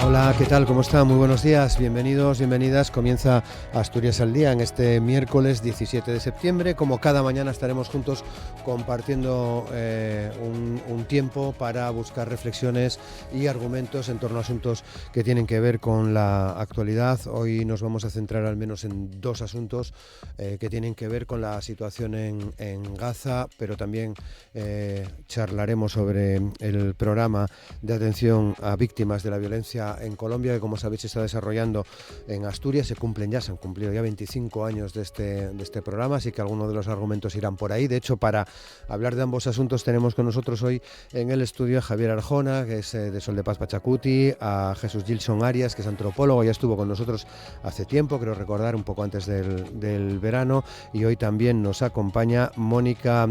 Hola, ¿qué tal? ¿Cómo está? Muy buenos días, bienvenidos, bienvenidas. Comienza Asturias al Día en este miércoles 17 de septiembre. Como cada mañana estaremos juntos compartiendo un tiempo para buscar reflexiones y argumentos en torno a asuntos que tienen que ver con la actualidad. Hoy nos vamos a centrar al menos en dos asuntos que tienen que ver con la situación en Gaza, pero también charlaremos sobre el programa de atención a víctimas de la violencia en Colombia, que como sabéis se está desarrollando en Asturias. Se han cumplido ya 25 años de este programa, así que algunos de los argumentos irán por ahí. De hecho, para hablar de ambos asuntos tenemos con nosotros hoy en el estudio a Javier Arjona, que es de Sol de Paz Pachacuti, a Jesús Gilson Arias, que es antropólogo, ya estuvo con nosotros hace tiempo, creo recordar, un poco antes del verano, y hoy también nos acompaña Mónica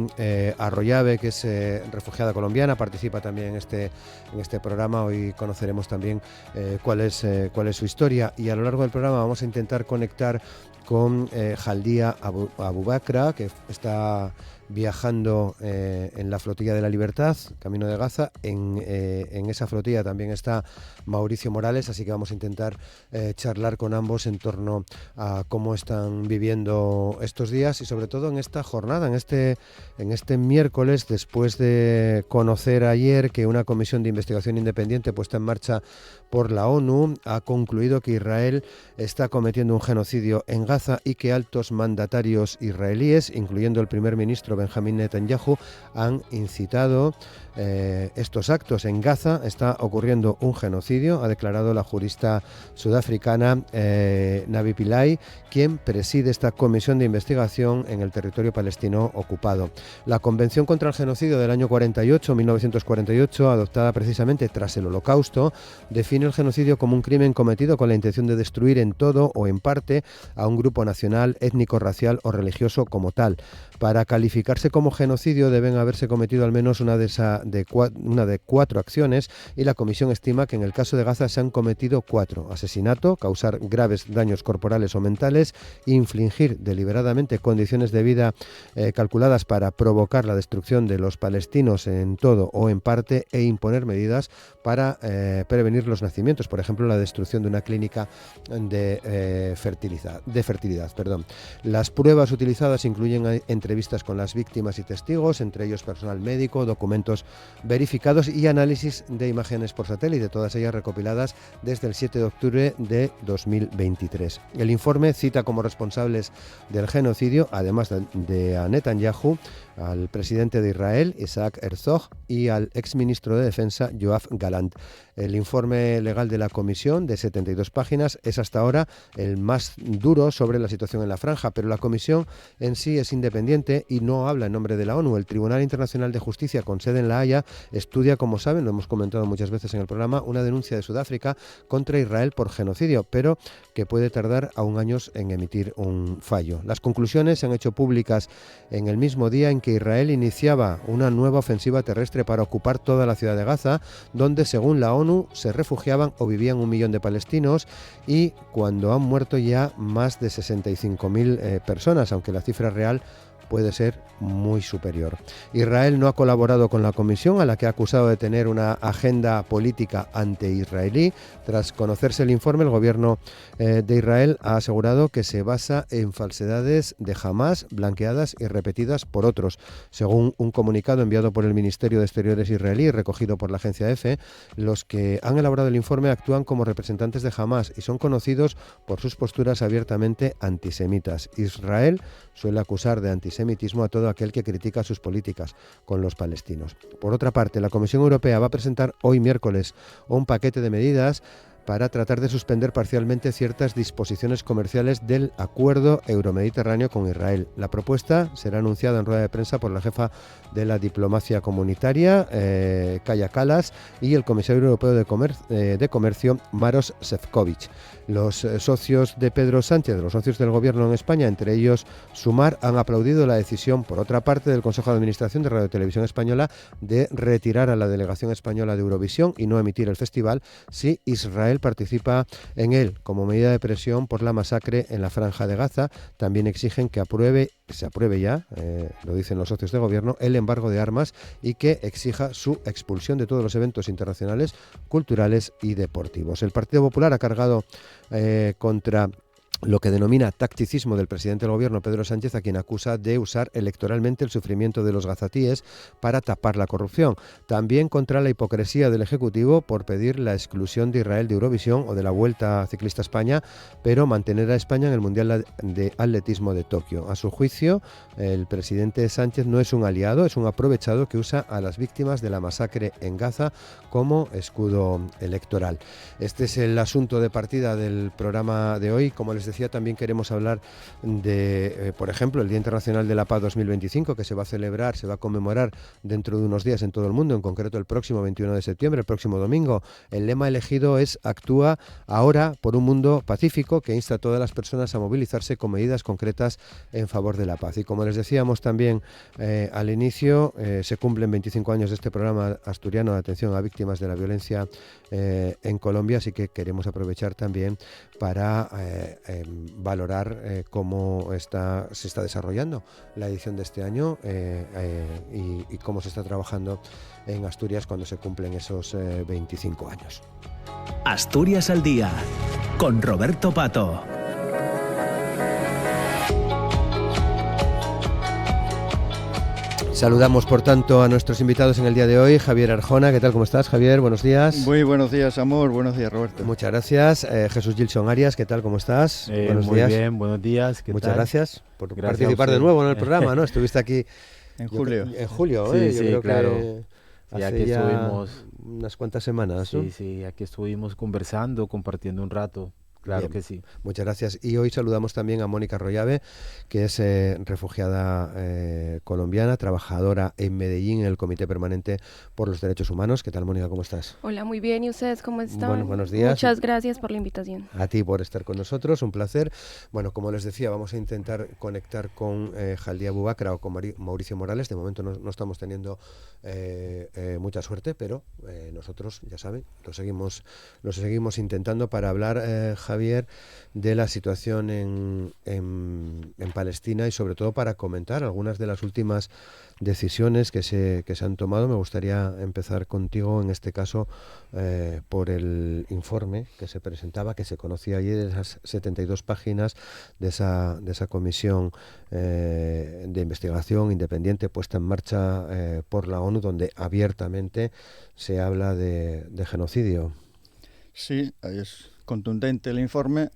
Arroyave, que es refugiada colombiana, participa también en este programa. Hoy conoceremos también cuál es su historia, y a lo largo del programa vamos a intentar conectar con Jaldía Abubakra, que está viajando en la flotilla de la Libertad, camino de Gaza. En esa flotilla también está Mauricio Morales, así que vamos a intentar charlar con ambos en torno a cómo están viviendo estos días y sobre todo en esta jornada, en este miércoles, después de conocer ayer que una comisión de investigación independiente puesta en marcha por la ONU ha concluido que Israel está cometiendo un genocidio en Gaza y que altos mandatarios israelíes, incluyendo el primer ministro Benjamín Netanyahu, han incitado estos actos. En Gaza está ocurriendo un genocidio, ha declarado la jurista sudafricana Navi Pillay, quien preside esta comisión de investigación en el territorio palestino ocupado. La Convención contra el Genocidio del año 1948, adoptada precisamente tras el Holocausto, define el genocidio como un crimen cometido con la intención de destruir en todo o en parte a un grupo nacional, étnico, racial o religioso como tal. Para calificarse como genocidio deben haberse cometido al menos una de cuatro acciones, y la comisión estima que en el caso de Gaza se han cometido 4: asesinato, causar graves daños corporales o mentales, infligir deliberadamente condiciones de vida calculadas para provocar la destrucción de los palestinos en todo o en parte, e imponer medidas para prevenir los nacimientos, por ejemplo la destrucción de una clínica de fertilidad. Las pruebas utilizadas incluyen entrevistas con las víctimas y testigos, entre ellos personal médico, documentos verificados y análisis de imágenes por satélite, todas ellas recopiladas desde el 7 de octubre de 2023. El informe cita como responsables del genocidio, además de a Netanyahu, al presidente de Israel, Isaac Herzog, y al exministro de Defensa, Yoav Gallant. El informe legal de la comisión, de 72 páginas, es hasta ahora el más duro sobre la situación en la franja, pero la comisión en sí es independiente y no habla en nombre de la ONU. El Tribunal Internacional de Justicia, con sede en La Haya, estudia, como saben, lo hemos comentado muchas veces en el programa, una denuncia de Sudáfrica contra Israel por genocidio, pero que puede tardar aún años en emitir un fallo. Las conclusiones se han hecho públicas en el mismo día en que Israel iniciaba una nueva ofensiva terrestre para ocupar toda la ciudad de Gaza, donde, según la ONU, se refugiaban o vivían 1 millón de palestinos, y cuando han muerto ya más de 65.000 personas, aunque la cifra real puede ser muy superior. Israel no ha colaborado con la comisión, a la que ha acusado de tener una agenda política anti-israelí. Tras conocerse el informe, el gobierno de Israel ha asegurado que se basa en falsedades de Hamás, blanqueadas y repetidas por otros. Según un comunicado enviado por el Ministerio de Exteriores israelí y recogido por la agencia EFE, los que han elaborado el informe actúan como representantes de Hamás y son conocidos por sus posturas abiertamente antisemitas. Israel suele acusar de antisemitismo a todo aquel que critica sus políticas con los palestinos. Por otra parte, la Comisión Europea va a presentar hoy miércoles un paquete de medidas para tratar de suspender parcialmente ciertas disposiciones comerciales del acuerdo euromediterráneo con Israel. La propuesta será anunciada en rueda de prensa por la jefa de la diplomacia comunitaria, Kaja Kallas, y el comisario europeo de Comercio, Maroš Šefčovič. Los socios de Pedro Sánchez, los socios del gobierno en España, entre ellos Sumar, han aplaudido la decisión, por otra parte, del Consejo de Administración de Radio y Televisión Española de retirar a la delegación española de Eurovisión y no emitir el festival si Israel Israel participa en él como medida de presión por la masacre en la Franja de Gaza. También exigen que se apruebe ya, lo dicen los socios de gobierno, el embargo de armas y que exija su expulsión de todos los eventos internacionales, culturales y deportivos. El Partido Popular ha cargado contra lo que denomina tacticismo del presidente del gobierno, Pedro Sánchez, a quien acusa de usar electoralmente el sufrimiento de los gazatíes para tapar la corrupción. También contra la hipocresía del Ejecutivo por pedir la exclusión de Israel de Eurovisión o de la Vuelta Ciclista a España, pero mantener a España en el Mundial de Atletismo de Tokio. A su juicio, el presidente Sánchez no es un aliado, es un aprovechado que usa a las víctimas de la masacre en Gaza como escudo electoral. Este es el asunto de partida del programa de hoy. Como les decía, también queremos hablar de, por ejemplo, el Día Internacional de la Paz 2025, que se va a conmemorar dentro de unos días en todo el mundo, en concreto el próximo 21 de septiembre, el próximo domingo. El lema elegido es "Actúa ahora por un mundo pacífico", que insta a todas las personas a movilizarse con medidas concretas en favor de la paz. Y como les decíamos también al inicio, se cumplen 25 años de este programa asturiano de atención a víctimas de la violencia en Colombia, así que queremos aprovechar también para valorar cómo se está desarrollando la edición de este año y cómo se está trabajando en Asturias cuando se cumplen esos 25 años. Asturias al día, con Roberto Pato. Saludamos, por tanto, a nuestros invitados en el día de hoy. Javier Arjona, ¿qué tal? ¿Cómo estás, Javier? Buenos días. Muy buenos días, amor. Buenos días, Roberto. Muchas gracias. Jesús Gilson Arias, ¿qué tal? ¿Cómo estás? Buenos días. Muy bien, buenos días. Muchas gracias por participar de nuevo en el programa, ¿no? Estuviste aquí en julio. En julio, sí, yo creo claro. Que hace aquí ya estuvimos unas cuantas semanas, ¿no? Sí, aquí estuvimos conversando, compartiendo un rato. Claro Bien, que sí. Muchas gracias. Y hoy saludamos también a Mónica Royave, que es refugiada colombiana, trabajadora en Medellín en el Comité Permanente por los Derechos Humanos. ¿Qué tal, Mónica? ¿Cómo estás? Hola, muy bien. ¿Y ustedes cómo están? Bueno, buenos días. Muchas gracias por la invitación. A ti por estar con nosotros, un placer. Bueno, como les decía, vamos a intentar conectar con Jaldía Bubakra o con Mauricio Morales. De momento no estamos teniendo mucha suerte, pero nosotros, ya saben, lo seguimos intentando para hablar, Javier, de la situación en Palestina y sobre todo para comentar algunas de las últimas decisiones que se han tomado. Me gustaría empezar contigo, en este caso, por el informe que se presentaba, que se conocía ayer, de esas 72 páginas de esa comisión de investigación independiente puesta en marcha por la ONU, donde abiertamente se habla de genocidio. Sí, es contundente el informe,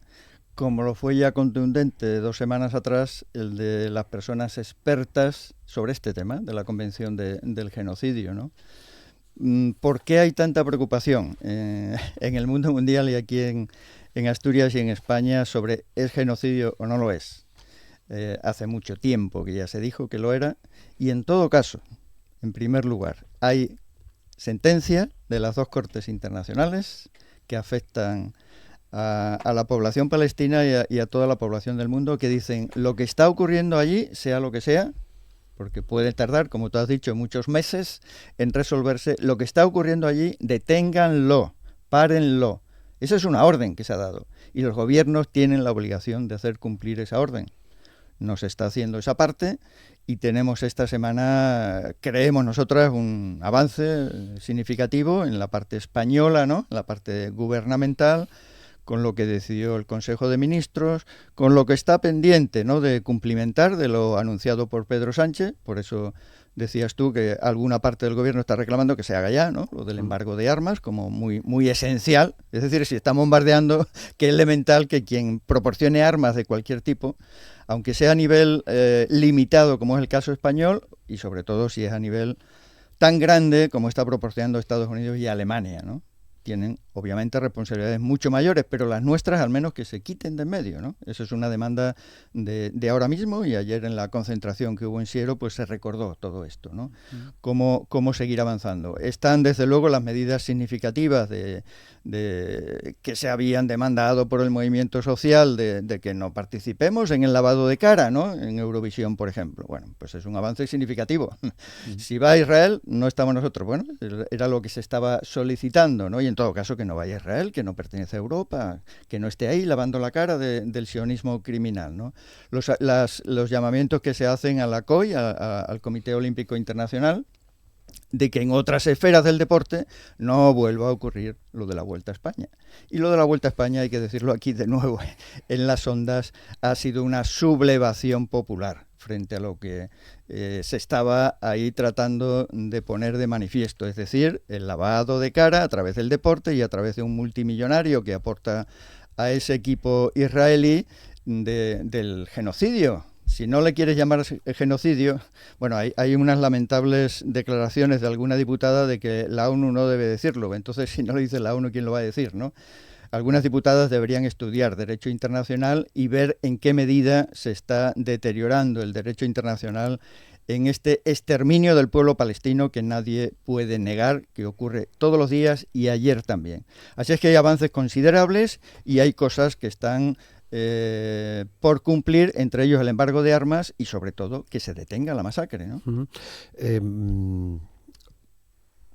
como lo fue ya contundente 2 semanas atrás el de las personas expertas sobre este tema, de la Convención del Genocidio, ¿no? ¿Por qué hay tanta preocupación en el mundo mundial y aquí en Asturias y en España sobre ¿es genocidio o no lo es? Hace mucho tiempo que ya se dijo que lo era, y en todo caso, en primer lugar, hay sentencia de las 2 cortes internacionales que afectan a la población palestina y a toda la población del mundo, que dicen lo que está ocurriendo allí, sea lo que sea, porque puede tardar, como tú has dicho, muchos meses en resolverse, lo que está ocurriendo allí, deténganlo, párenlo. Esa es una orden que se ha dado y los gobiernos tienen la obligación de hacer cumplir esa orden. No se está haciendo esa parte y tenemos esta semana, creemos nosotras, un avance significativo en la parte española, ¿no? En la parte gubernamental, con lo que decidió el Consejo de Ministros, con lo que está pendiente, ¿no?, de cumplimentar de lo anunciado por Pedro Sánchez. Por eso decías tú que alguna parte del gobierno está reclamando que se haga ya, ¿no?, lo del embargo de armas, como muy, muy esencial. Es decir, si está bombardeando, que es elemental que quien proporcione armas de cualquier tipo, aunque sea a nivel limitado, como es el caso español, y sobre todo si es a nivel tan grande como está proporcionando Estados Unidos y Alemania, ¿no? Tienen, obviamente, responsabilidades mucho mayores, pero las nuestras al menos que se quiten de en medio, ¿no? Eso es una demanda de ahora mismo, y ayer en la concentración que hubo en Siero pues se recordó todo esto, ¿no? Cómo seguir avanzando. Están, desde luego, las medidas significativas que se habían demandado por el movimiento social de que no participemos en el lavado de cara, ¿no?, en Eurovisión, por ejemplo. Bueno, pues es un avance significativo. Si va a Israel, no estamos nosotros. Bueno, era lo que se estaba solicitando, ¿no? Y en todo caso que que no vaya a Israel, que no pertenece a Europa, que no esté ahí lavando la cara del sionismo criminal, ¿no? Los llamamientos que se hacen a la COI, al Comité Olímpico Internacional, de que en otras esferas del deporte no vuelva a ocurrir lo de la Vuelta a España. Y lo de la Vuelta a España, hay que decirlo aquí de nuevo, en las ondas, ha sido una sublevación popular frente a lo que se estaba ahí tratando de poner de manifiesto, es decir, el lavado de cara a través del deporte y a través de un multimillonario que aporta a ese equipo israelí del genocidio. Si no le quieres llamar genocidio, bueno, hay unas lamentables declaraciones de alguna diputada de que la ONU no debe decirlo. Entonces, si no lo dice la ONU, ¿quién lo va a decir, no? Algunas diputadas deberían estudiar derecho internacional y ver en qué medida se está deteriorando el derecho internacional en este exterminio del pueblo palestino que nadie puede negar, que ocurre todos los días y ayer también. Así es que hay avances considerables y hay cosas que están por cumplir, entre ellos el embargo de armas y sobre todo que se detenga la masacre, ¿no?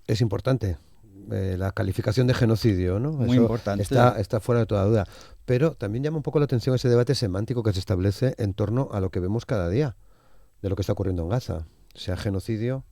Es importante la calificación de genocidio, ¿no? Muy Eso importante. Está fuera de toda duda. Pero también llama un poco la atención ese debate semántico que se establece en torno a lo que vemos cada día, de lo que está ocurriendo en Gaza, sea genocidio.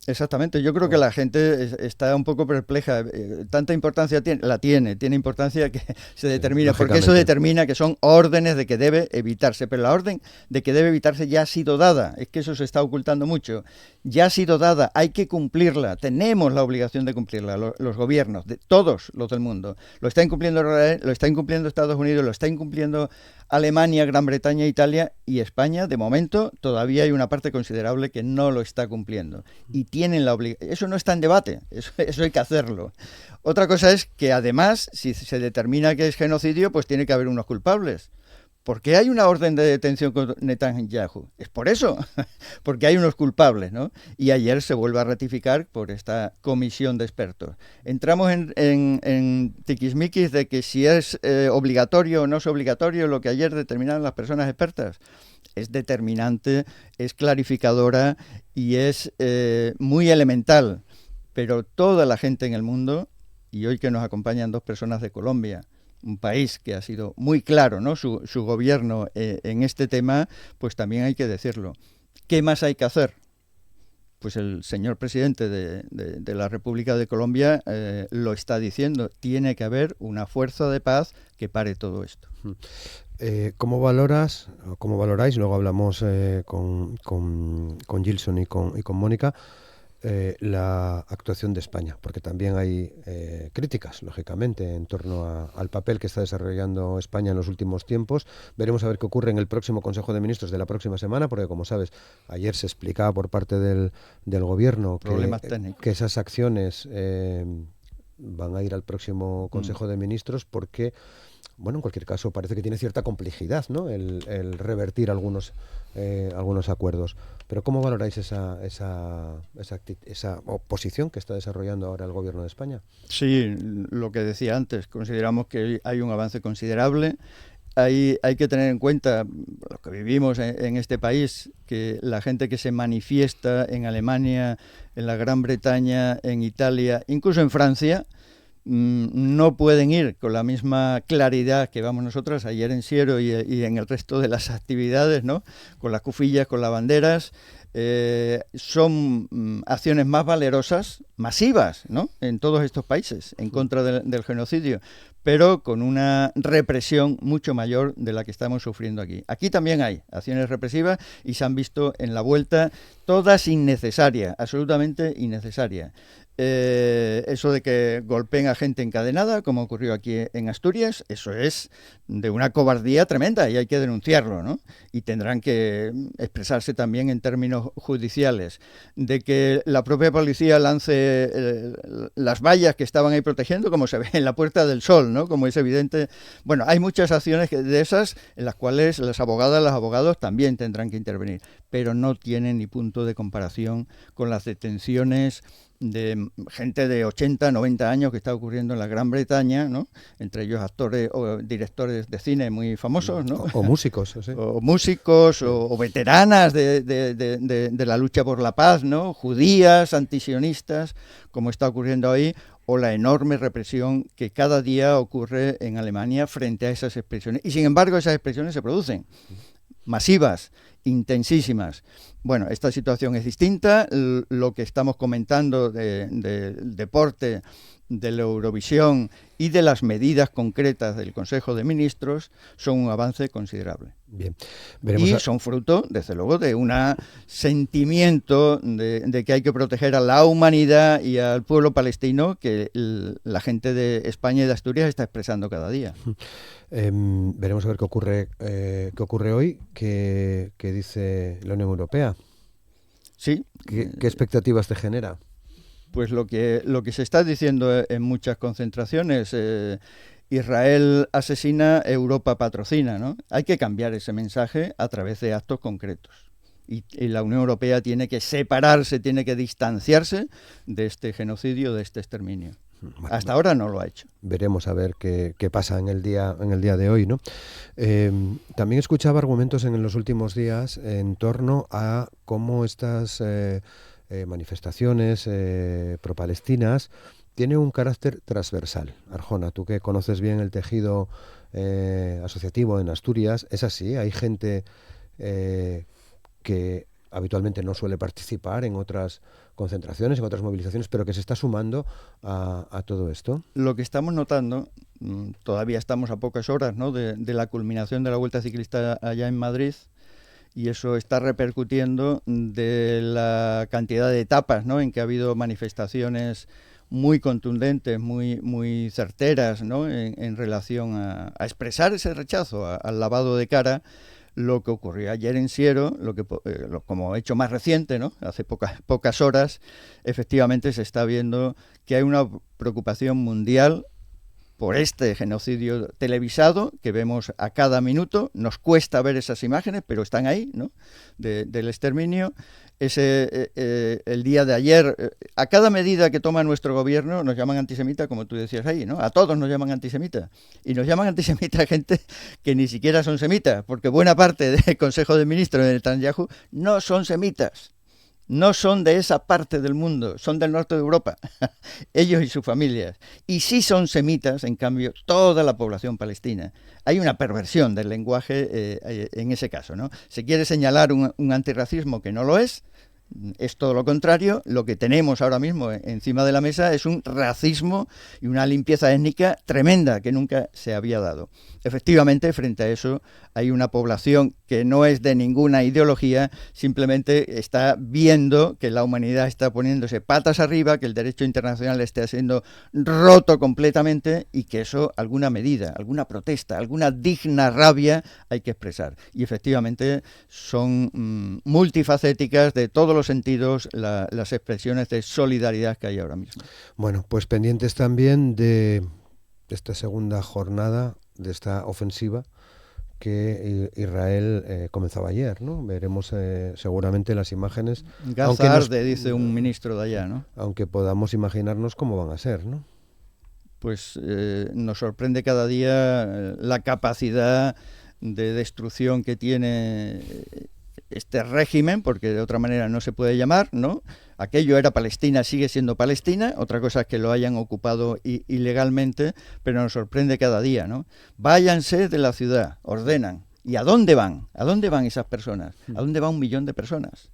Exactamente, yo creo que la gente está un poco perpleja. Tanta importancia tiene importancia que se determina, porque eso determina que son órdenes de que debe evitarse, pero la orden de que debe evitarse ya ha sido dada, es que eso se está ocultando mucho, ya ha sido dada, hay que cumplirla, tenemos la obligación de cumplirla, los gobiernos, de todos los del mundo, lo está incumpliendo Israel, lo está incumpliendo Estados Unidos, lo está incumpliendo Alemania, Gran Bretaña, Italia y España. De momento todavía hay una parte considerable que no lo está cumpliendo y tienen la obligación. Eso no está en debate, eso hay que hacerlo. Otra cosa es que además, si se determina que es genocidio, pues tiene que haber unos culpables. ¿Por qué hay una orden de detención con Netanyahu? Es por eso, porque hay unos culpables, ¿no? Y ayer se vuelve a ratificar por esta comisión de expertos. Entramos en tiquismiquis de que si es obligatorio o no es obligatorio lo que ayer determinaron las personas expertas. Es determinante, es clarificadora y es muy elemental. Pero toda la gente en el mundo, y hoy que nos acompañan dos personas de Colombia, un país que ha sido muy claro, ¿no? Su gobierno en este tema, pues también hay que decirlo. ¿Qué más hay que hacer? Pues el señor presidente de la República de Colombia lo está diciendo. Tiene que haber una fuerza de paz que pare todo esto. ¿Cómo valoráis? Luego hablamos con Gilson y con Mónica. La actuación de España, porque también hay críticas, lógicamente, en torno al papel que está desarrollando España en los últimos tiempos. Veremos a ver qué ocurre en el próximo Consejo de Ministros de la próxima semana, porque, como sabes, ayer se explicaba por parte del Gobierno que esas acciones van a ir al próximo Consejo de Ministros porque, bueno, en cualquier caso parece que tiene cierta complejidad, ¿no? El revertir algunos acuerdos. Pero ¿cómo valoráis esa oposición que está desarrollando ahora el Gobierno de España? Sí, lo que decía antes, consideramos que hay un avance considerable. Hay que tener en cuenta lo que vivimos en este país, que la gente que se manifiesta en Alemania, en la Gran Bretaña, en Italia, incluso en Francia, no pueden ir con la misma claridad que vamos nosotros ayer en Siero y en el resto de las actividades, ¿no? Con las cufillas, con las banderas. Son acciones más valerosas, masivas, ¿no? En todos estos países, en contra del genocidio, pero con una represión mucho mayor de la que estamos sufriendo aquí. Aquí también hay acciones represivas y se han visto en la vuelta, todas innecesarias, absolutamente innecesarias. Eso de que golpeen a gente encadenada, como ocurrió aquí en Asturias, eso es de una cobardía tremenda y hay que denunciarlo, ¿no? Y tendrán que expresarse también en términos judiciales. De que la propia policía lance las vallas que estaban ahí protegiendo, como se ve en la Puerta del Sol, ¿no? Como es evidente. Bueno, hay muchas acciones de esas en las cuales las abogadas, los abogados también tendrán que intervenir, pero no tienen ni punto de comparación con las detenciones de gente de 80, 90 años que está ocurriendo en la Gran Bretaña, ¿no? Entre ellos actores o directores de cine muy famosos, ¿no? O músicos, ¿sí? O músicos, o veteranas de la lucha por la paz, ¿no? Judías, antisionistas, como está ocurriendo ahí, o la enorme represión que cada día ocurre en Alemania frente a esas expresiones. Y sin embargo esas expresiones se producen, masivas, intensísimas. Bueno, esta situación es distinta. Lo que estamos comentando del deporte, de la Eurovisión y de las medidas concretas del Consejo de Ministros son un avance considerable. Bien. Y son fruto, desde luego, de un sentimiento de que hay que proteger a la humanidad y al pueblo palestino que la gente de España y de Asturias está expresando cada día. Veremos a ver qué ocurre hoy, qué dice la Unión Europea. Sí. ¿Qué expectativas te genera? Pues lo que se está diciendo en muchas concentraciones, Israel asesina, Europa patrocina, ¿no? Hay que cambiar ese mensaje a través de actos concretos. Y la Unión Europea tiene que separarse, tiene que distanciarse de este genocidio, de este exterminio. Bueno, hasta ahora no lo ha hecho. Veremos a ver qué pasa en el día de hoy, ¿no? También escuchaba argumentos en los últimos días en torno a cómo estas manifestaciones pro-palestinas tienen un carácter transversal. Arjona, tú que conoces bien el tejido asociativo en Asturias, es así, hay gente que habitualmente no suele participar en otras concentraciones, en otras movilizaciones, pero que se está sumando a todo esto. Lo que estamos notando, todavía estamos a pocas horas, ¿no?, de la culminación de la Vuelta Ciclista allá en Madrid, y eso está repercutiendo de la cantidad de etapas, ¿no?, en que ha habido manifestaciones muy contundentes, muy certeras, ¿no?, en relación a expresar ese rechazo al lavado de cara. Lo que ocurrió ayer en Siero, como hecho más reciente, ¿no?, hace pocas horas, efectivamente se está viendo que hay una preocupación mundial por este genocidio televisado que vemos a cada minuto. Nos cuesta ver esas imágenes, pero están ahí, ¿no?, del exterminio. El día de ayer, a cada medida que toma nuestro gobierno nos llaman antisemita, como tú decías ahí, ¿no? A todos nos llaman antisemita. Y nos llaman antisemita a gente que ni siquiera son semitas, porque buena parte del Consejo de Ministros de Netanyahu no son semitas. No son de esa parte del mundo, son del norte de Europa, ellos y sus familias. Y sí son semitas, en cambio, toda la población palestina. Hay una perversión del lenguaje en ese caso, ¿no? Se quiere señalar un antirracismo que no lo es todo lo contrario. Lo que tenemos ahora mismo encima de la mesa es un racismo y una limpieza étnica tremenda que nunca se había dado. Efectivamente, frente a eso hay una población que no es de ninguna ideología, simplemente está viendo que la humanidad está poniéndose patas arriba, que el derecho internacional está siendo roto completamente y que eso, alguna medida, alguna protesta, alguna digna rabia hay que expresar. Y efectivamente son multifacéticas de todos los sentidos las expresiones de solidaridad que hay ahora mismo. Bueno, pues pendientes también de esta segunda jornada, de esta ofensiva que Israel comenzaba ayer, ¿no? Veremos seguramente las imágenes. Gaza arde, dice un ministro de allá, ¿no? Aunque podamos imaginarnos cómo van a ser, ¿no? Pues nos sorprende cada día la capacidad de destrucción que tiene este régimen, porque de otra manera no se puede llamar, ¿no? Aquello era Palestina, sigue siendo Palestina, otra cosa es que lo hayan ocupado ilegalmente, pero nos sorprende cada día, ¿no? Váyanse de la ciudad, ordenan. ¿Y a dónde van? ¿A dónde van esas personas? ¿A dónde va 1 millón de personas?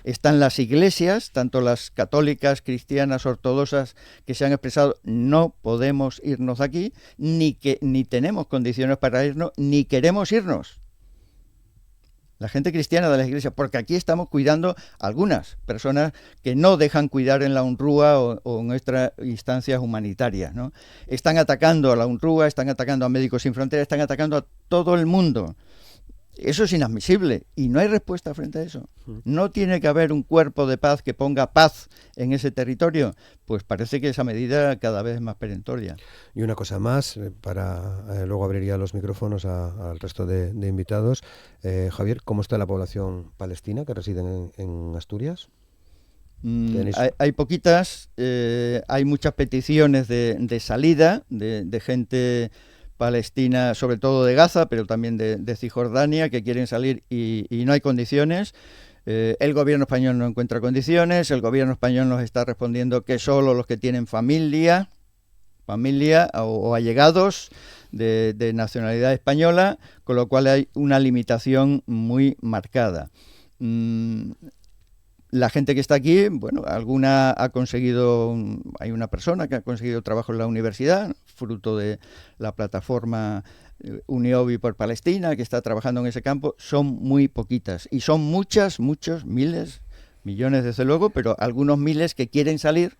Están las iglesias, tanto las católicas, cristianas, ortodoxas, que se han expresado: no podemos irnos de aquí, ni tenemos condiciones para irnos, ni queremos irnos. La gente cristiana de las iglesias, porque aquí estamos cuidando a algunas personas que no dejan cuidar en la UNRWA o en otras instancias humanitarias, ¿no? Están atacando a la UNRWA, están atacando a Médicos Sin Fronteras, están atacando a todo el mundo. Eso es inadmisible y no hay respuesta frente a eso. No tiene que haber un cuerpo de paz que ponga paz en ese territorio. Pues parece que esa medida cada vez es más perentoria. Y una cosa más, luego abriría los micrófonos al resto de invitados. Javier, ¿cómo está la población palestina que reside en Asturias? Hay poquitas, hay muchas peticiones de salida de gente palestina, sobre todo de Gaza, pero también de Cisjordania, que quieren salir y no hay condiciones. El gobierno español no encuentra condiciones, el gobierno español nos está respondiendo que solo los que tienen familia familia o allegados de nacionalidad española, con lo cual hay una limitación muy marcada. La gente que está aquí, bueno, alguna ha conseguido, hay una persona que ha conseguido trabajo en la universidad, fruto de la plataforma Uniovi por Palestina, que está trabajando en ese campo. Son muy poquitas y son muchos, miles, millones desde luego, pero algunos miles que quieren salir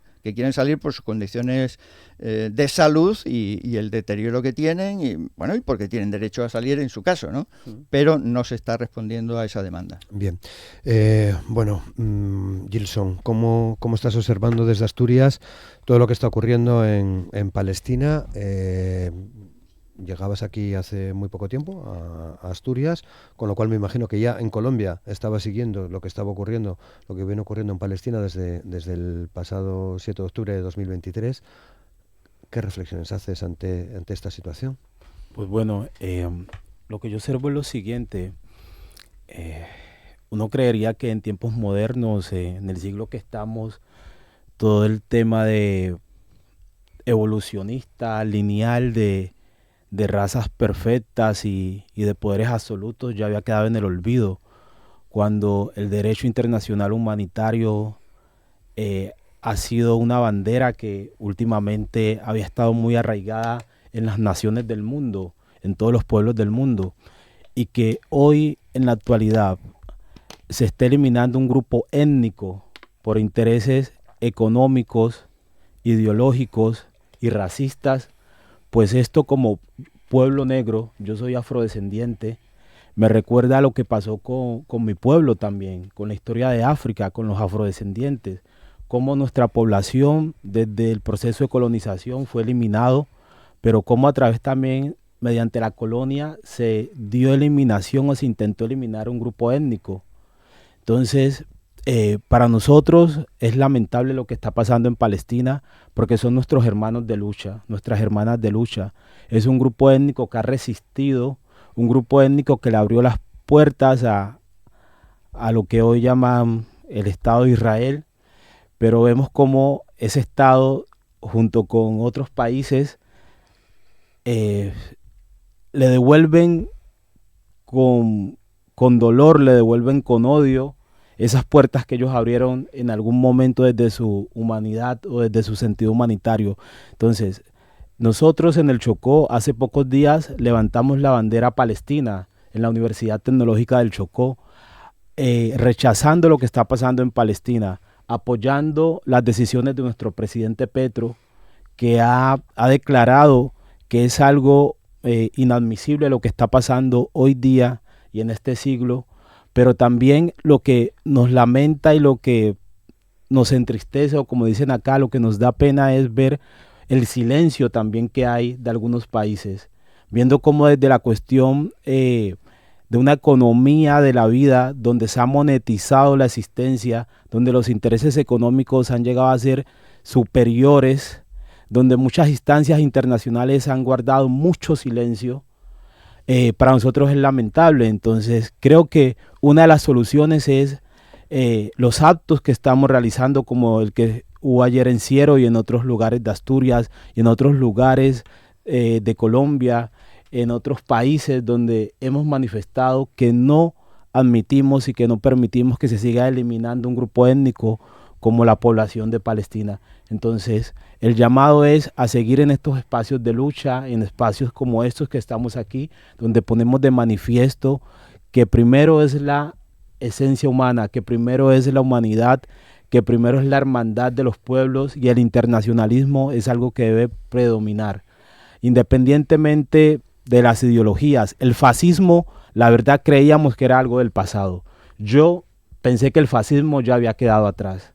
por sus condiciones de salud y el deterioro que tienen, y bueno, y porque tienen derecho a salir en su caso, ¿no? Pero no se está respondiendo a esa demanda. Bien. Gilson, ¿cómo estás observando desde Asturias todo lo que está ocurriendo en Palestina? Llegabas aquí hace muy poco tiempo a Asturias, con lo cual me imagino que ya en Colombia estaba siguiendo lo que estaba ocurriendo, lo que viene ocurriendo en Palestina desde el pasado 7 de octubre de 2023. ¿Qué reflexiones haces ante esta situación? Pues bueno, lo que yo observo es lo siguiente. Uno creería que en tiempos modernos, en el siglo que estamos, todo el tema de evolucionista, lineal, de razas perfectas y de poderes absolutos ya había quedado en el olvido, cuando el derecho internacional humanitario ha sido una bandera que últimamente había estado muy arraigada en las naciones del mundo, en todos los pueblos del mundo, y que hoy en la actualidad se está eliminando un grupo étnico por intereses económicos, ideológicos y racistas. Pues esto, como pueblo negro, yo soy afrodescendiente, me recuerda a lo que pasó con mi pueblo también, con la historia de África, con los afrodescendientes, cómo nuestra población desde el proceso de colonización fue eliminado, pero cómo a través también, mediante la colonia, se dio eliminación o se intentó eliminar un grupo étnico. Entonces, para nosotros es lamentable lo que está pasando en Palestina, porque son nuestros hermanos de lucha, nuestras hermanas de lucha. Es un grupo étnico que ha resistido, un grupo étnico que le abrió las puertas a lo que hoy llaman el Estado de Israel, pero vemos cómo ese Estado, junto con otros países, le devuelven con dolor, le devuelven con odio esas puertas que ellos abrieron en algún momento desde su humanidad o desde su sentido humanitario. Entonces, nosotros en el Chocó hace pocos días levantamos la bandera palestina en la Universidad Tecnológica del Chocó, rechazando lo que está pasando en Palestina, apoyando las decisiones de nuestro presidente Petro, que ha declarado que es algo inadmisible lo que está pasando hoy día y en este siglo, pero también lo que nos lamenta y lo que nos entristece, o como dicen acá, lo que nos da pena es ver el silencio también que hay de algunos países, viendo cómo desde la cuestión de una economía de la vida, donde se ha monetizado la existencia, donde los intereses económicos han llegado a ser superiores, donde muchas instancias internacionales han guardado mucho silencio, para nosotros es lamentable. Entonces creo que una de las soluciones es los actos que estamos realizando, como el que hubo ayer en Ciero y en otros lugares de Asturias y en otros lugares de Colombia, en otros países donde hemos manifestado que no admitimos y que no permitimos que se siga eliminando un grupo étnico como la población de Palestina. Entonces, el llamado es a seguir en estos espacios de lucha, en espacios como estos que estamos aquí, donde ponemos de manifiesto que primero es la esencia humana, que primero es la humanidad, que primero es la hermandad de los pueblos, y el internacionalismo es algo que debe predominar, independientemente de las ideologías. El fascismo, la verdad, creíamos que era algo del pasado. Yo pensé que el fascismo ya había quedado atrás.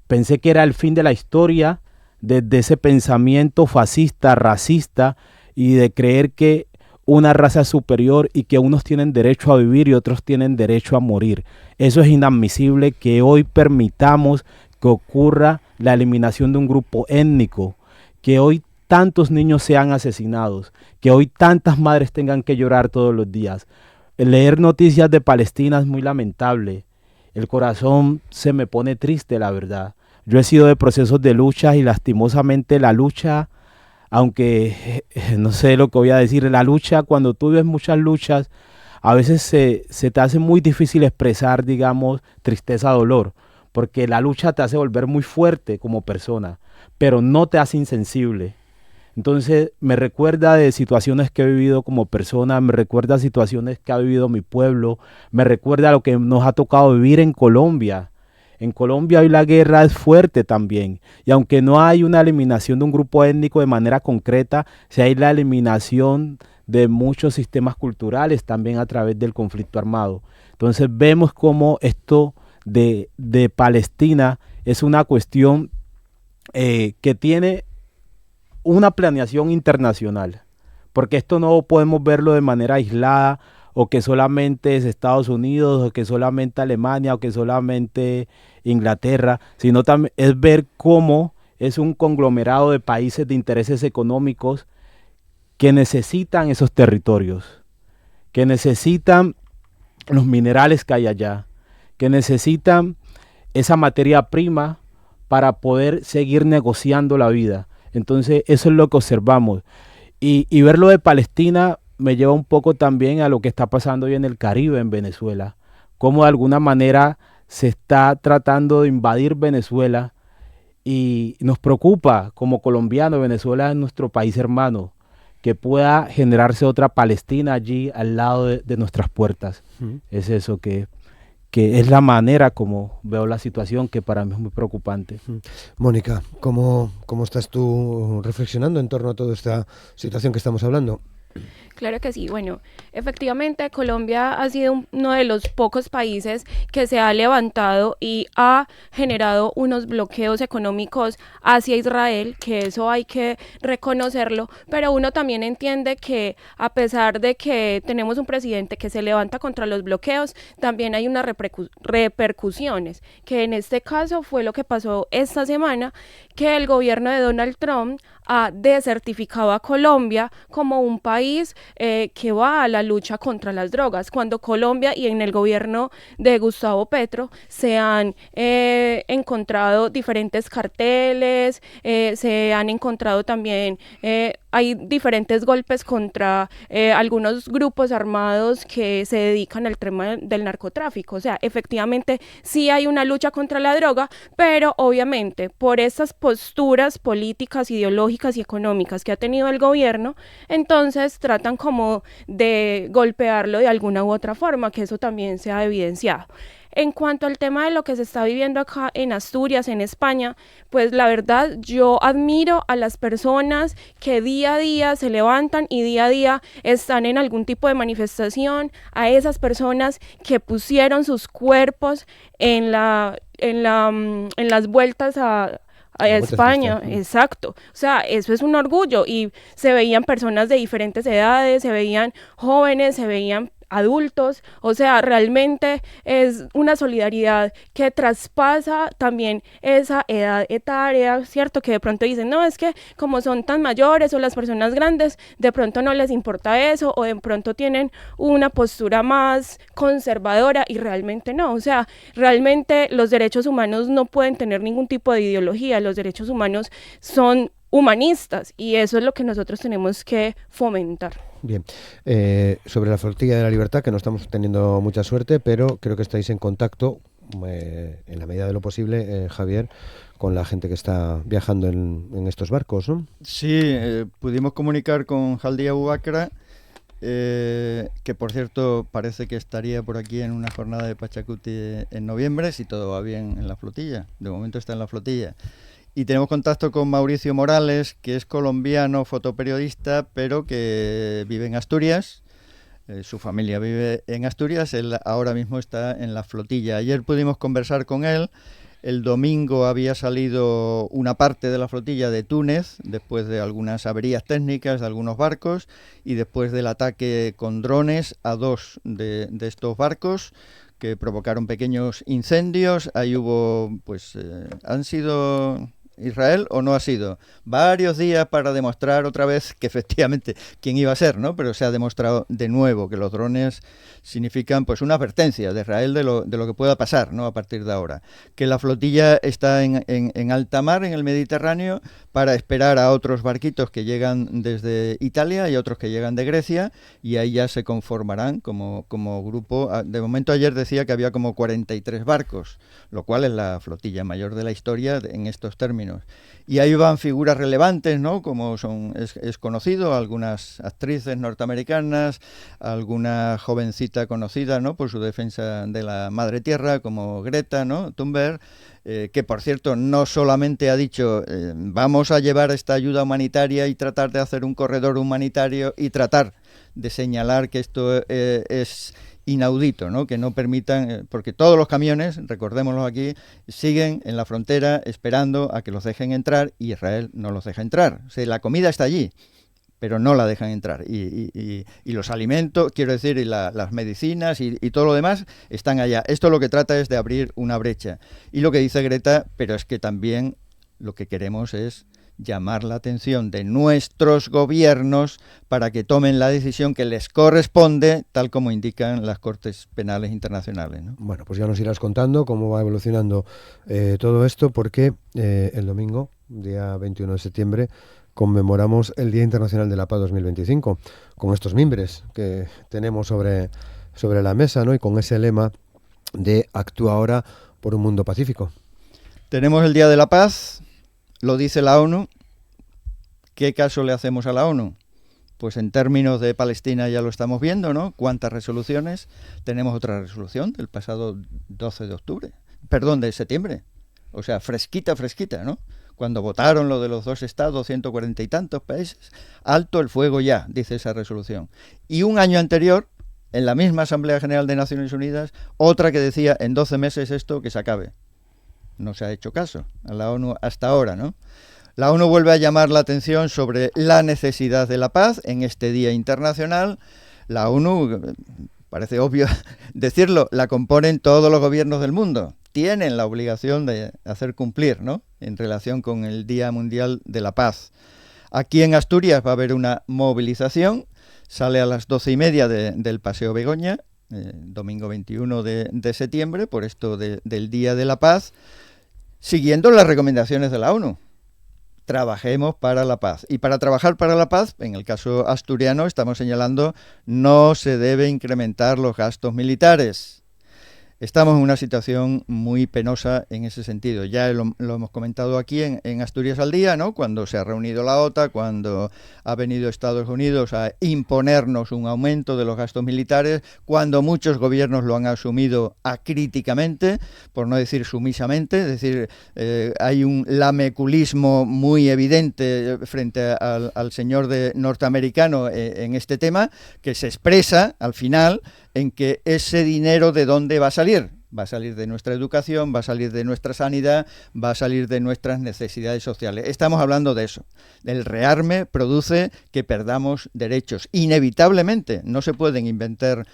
Pensé que era el fin de la historia desde ese pensamiento fascista, racista, y de creer que una raza es superior y que unos tienen derecho a vivir y otros tienen derecho a morir. Eso es inadmisible, que hoy permitamos que ocurra la eliminación de un grupo étnico, que hoy tantos niños sean asesinados, que hoy tantas madres tengan que llorar todos los días. Leer noticias de Palestina es muy lamentable. El corazón se me pone triste, la verdad. Yo he sido de procesos de lucha y lastimosamente la lucha aunque no sé lo que voy a decir, la lucha, cuando tú ves muchas luchas, a veces se te hace muy difícil expresar, digamos, tristeza, dolor, porque la lucha te hace volver muy fuerte como persona, pero no te hace insensible. Entonces me recuerda de situaciones que he vivido como persona, me recuerda situaciones que ha vivido mi pueblo, me recuerda lo que nos ha tocado vivir en Colombia. En Colombia hoy la guerra es fuerte también, y aunque no hay una eliminación de un grupo étnico de manera concreta, sí hay la eliminación de muchos sistemas culturales también a través del conflicto armado. Entonces vemos cómo esto de Palestina es una cuestión que tiene una planeación internacional, porque esto no podemos verlo de manera aislada, o que solamente es Estados Unidos, o que solamente Alemania, o que solamente Inglaterra, sino también es ver cómo es un conglomerado de países de intereses económicos que necesitan esos territorios, que necesitan los minerales que hay allá, que necesitan esa materia prima para poder seguir negociando la vida. Entonces eso es lo que observamos. Y ver lo de Palestina me lleva un poco también a lo que está pasando hoy en el Caribe, en Venezuela. Cómo de alguna manera se está tratando de invadir Venezuela, y nos preocupa como colombianos. Venezuela es nuestro país hermano, que pueda generarse otra Palestina allí al lado de nuestras puertas. Es eso que es la manera como veo la situación, que para mí es muy preocupante. Mónica, ¿cómo estás tú reflexionando en torno a toda esta situación que estamos hablando? Claro que sí. Bueno, efectivamente Colombia ha sido uno de los pocos países que se ha levantado y ha generado unos bloqueos económicos hacia Israel, que eso hay que reconocerlo, pero uno también entiende que a pesar de que tenemos un presidente que se levanta contra los bloqueos, también hay unas repercusiones, que en este caso fue lo que pasó esta semana, que el gobierno de Donald Trump ha desertificado a Colombia como un país que va a la lucha contra las drogas, cuando Colombia y en el gobierno de Gustavo Petro se han encontrado diferentes carteles, se han encontrado también, hay diferentes golpes contra algunos grupos armados que se dedican al tema del narcotráfico. O sea, efectivamente sí hay una lucha contra la droga, pero obviamente por estas posturas políticas, ideológicas y económicas que ha tenido el gobierno, entonces tratan como de golpearlo de alguna u otra forma, que eso también se ha evidenciado. En cuanto al tema de lo que se está viviendo acá en Asturias, en España, pues la verdad yo admiro a las personas que día a día se levantan y día a día están en algún tipo de manifestación, a esas personas que pusieron sus cuerpos en las vueltas a España, exacto. O sea, eso es un orgullo, y se veían personas de diferentes edades, se veían jóvenes, se veían adultos. O sea, realmente es una solidaridad que traspasa también esa edad etaria, ¿cierto? Que de pronto dicen, no, es que como son tan mayores o las personas grandes, de pronto no les importa eso, o de pronto tienen una postura más conservadora, y realmente no. O sea, realmente los derechos humanos no pueden tener ningún tipo de ideología, los derechos humanos son humanistas, y eso es lo que nosotros tenemos que fomentar. Bien, sobre la Flotilla de la Libertad, que no estamos teniendo mucha suerte, pero creo que estáis en contacto, en la medida de lo posible, Javier, con la gente que está viajando en estos barcos, ¿no? Sí, pudimos comunicar con Jaldi Abubakra, que por cierto parece que estaría por aquí en una jornada de Pachacuti en noviembre, si todo va bien en la flotilla. De momento está en la flotilla. Y tenemos contacto con Mauricio Morales, que es colombiano, fotoperiodista, pero que vive en Asturias. Su familia vive en Asturias, él ahora mismo está en la flotilla. Ayer pudimos conversar con él. El domingo había salido una parte de la flotilla de Túnez, después de algunas averías técnicas de algunos barcos, y después del ataque con drones a dos de estos barcos, que provocaron pequeños incendios. Ahí hubo, han sido Israel o no ha sido? Varios días para demostrar otra vez que efectivamente quién iba a ser, ¿no? Pero se ha demostrado de nuevo que los drones significan pues una advertencia de Israel de lo que pueda pasar, ¿no? A partir de ahora. Que la flotilla está en alta mar, en el Mediterráneo, para esperar a otros barquitos que llegan desde Italia y otros que llegan de Grecia, y ahí ya se conformarán como grupo. De momento ayer decía que había como 43 barcos, lo cual es la flotilla mayor de la historia en estos términos. Y ahí van figuras relevantes, ¿no? Como es conocido, algunas actrices norteamericanas, alguna jovencita conocida, ¿no? Por su defensa de la madre tierra, como Greta, ¿no? Thunberg, que por cierto no solamente ha dicho vamos a llevar esta ayuda humanitaria y tratar de hacer un corredor humanitario y tratar de señalar que esto es inaudito, ¿no? Que no permitan, porque todos los camiones, recordémoslo aquí, siguen en la frontera esperando a que los dejen entrar y Israel no los deja entrar. O sea, la comida está allí, pero no la dejan entrar. Y los alimentos, quiero decir, y las medicinas y todo lo demás están allá. Esto lo que trata es de abrir una brecha. Y lo que dice Greta, pero es que también lo que queremos es llamar la atención de nuestros gobiernos para que tomen la decisión que les corresponde, tal como indican las Cortes Penales Internacionales, ¿no? Bueno, pues ya nos irás contando cómo va evolucionando todo esto, porque el domingo, día 21 de septiembre, conmemoramos el Día Internacional de la Paz 2025, con estos mimbres que tenemos sobre la mesa, ¿no? Y con ese lema de actúa ahora por un mundo pacífico. Tenemos el Día de la Paz. Lo dice la ONU. ¿Qué caso le hacemos a la ONU? Pues en términos de Palestina ya lo estamos viendo, ¿no? ¿Cuántas resoluciones? Tenemos otra resolución del pasado 12 de septiembre. O sea, fresquita, ¿no? Cuando votaron lo de los 2 estados, 140 y tantos países, alto el fuego ya, dice esa resolución. Y un año anterior, en la misma Asamblea General de Naciones Unidas, otra que decía en 12 meses esto que se acabe. No se ha hecho caso a la ONU hasta ahora, ¿no? La ONU vuelve a llamar la atención sobre la necesidad de la paz en este Día Internacional. La ONU, parece obvio decirlo, la componen todos los gobiernos del mundo. Tienen la obligación de hacer cumplir, ¿no? En relación con el Día Mundial de la Paz. Aquí en Asturias va a haber una movilización. Sale a las 12:30 del Paseo Begoña, domingo 21 de septiembre, por esto del Día de la Paz, siguiendo las recomendaciones de la ONU. Trabajemos para la paz. Y para trabajar para la paz, en el caso asturiano, estamos señalando, no se debe incrementar los gastos militares. Estamos en una situación muy penosa en ese sentido. Ya lo hemos comentado aquí en Asturias al Día, ¿no? Cuando se ha reunido la OTAN, cuando ha venido Estados Unidos a imponernos un aumento de los gastos militares, cuando muchos gobiernos lo han asumido acríticamente, por no decir sumisamente. Es decir, hay un lameculismo muy evidente frente al señor norteamericano en este tema, que se expresa al final en que ese dinero de dónde va a salir. Va a salir de nuestra educación, va a salir de nuestra sanidad, va a salir de nuestras necesidades sociales. Estamos hablando de eso. El rearme produce que perdamos derechos. Inevitablemente no se pueden inventar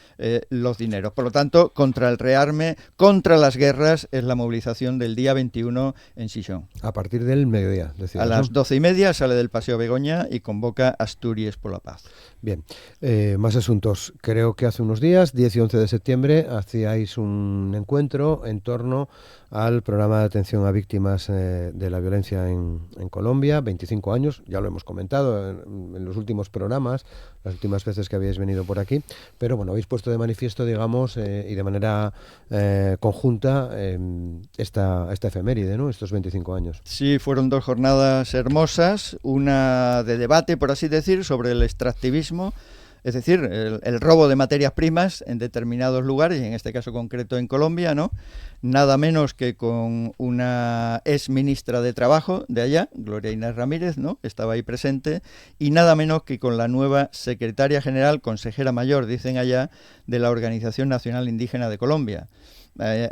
los dineros. Por lo tanto, contra el rearme, contra las guerras, es la movilización del día 21 en Xixón. A partir del mediodía, decías, a las ¿no? 12:30 sale del Paseo Begoña y convoca Asturias por la Paz. Bien, más asuntos. Creo que hace unos días, 10 y 11 de septiembre, hacíais un encuentro en torno al programa de atención a víctimas de la violencia en Colombia, 25 años, ya lo hemos comentado en los últimos programas, las últimas veces que habéis venido por aquí, pero bueno, habéis puesto de manifiesto, digamos, y de manera conjunta esta efeméride, ¿no? Estos 25 años. Sí, fueron 2 jornadas hermosas, una de debate, por así decir, sobre el extractivismo, es decir, el robo de materias primas en determinados lugares, y en este caso concreto en Colombia, ¿no? Nada menos que con una ex ministra de Trabajo de allá, Gloria Inés Ramírez, ¿no? Estaba ahí presente, y nada menos que con la nueva secretaria general, consejera mayor, dicen allá, de la Organización Nacional Indígena de Colombia.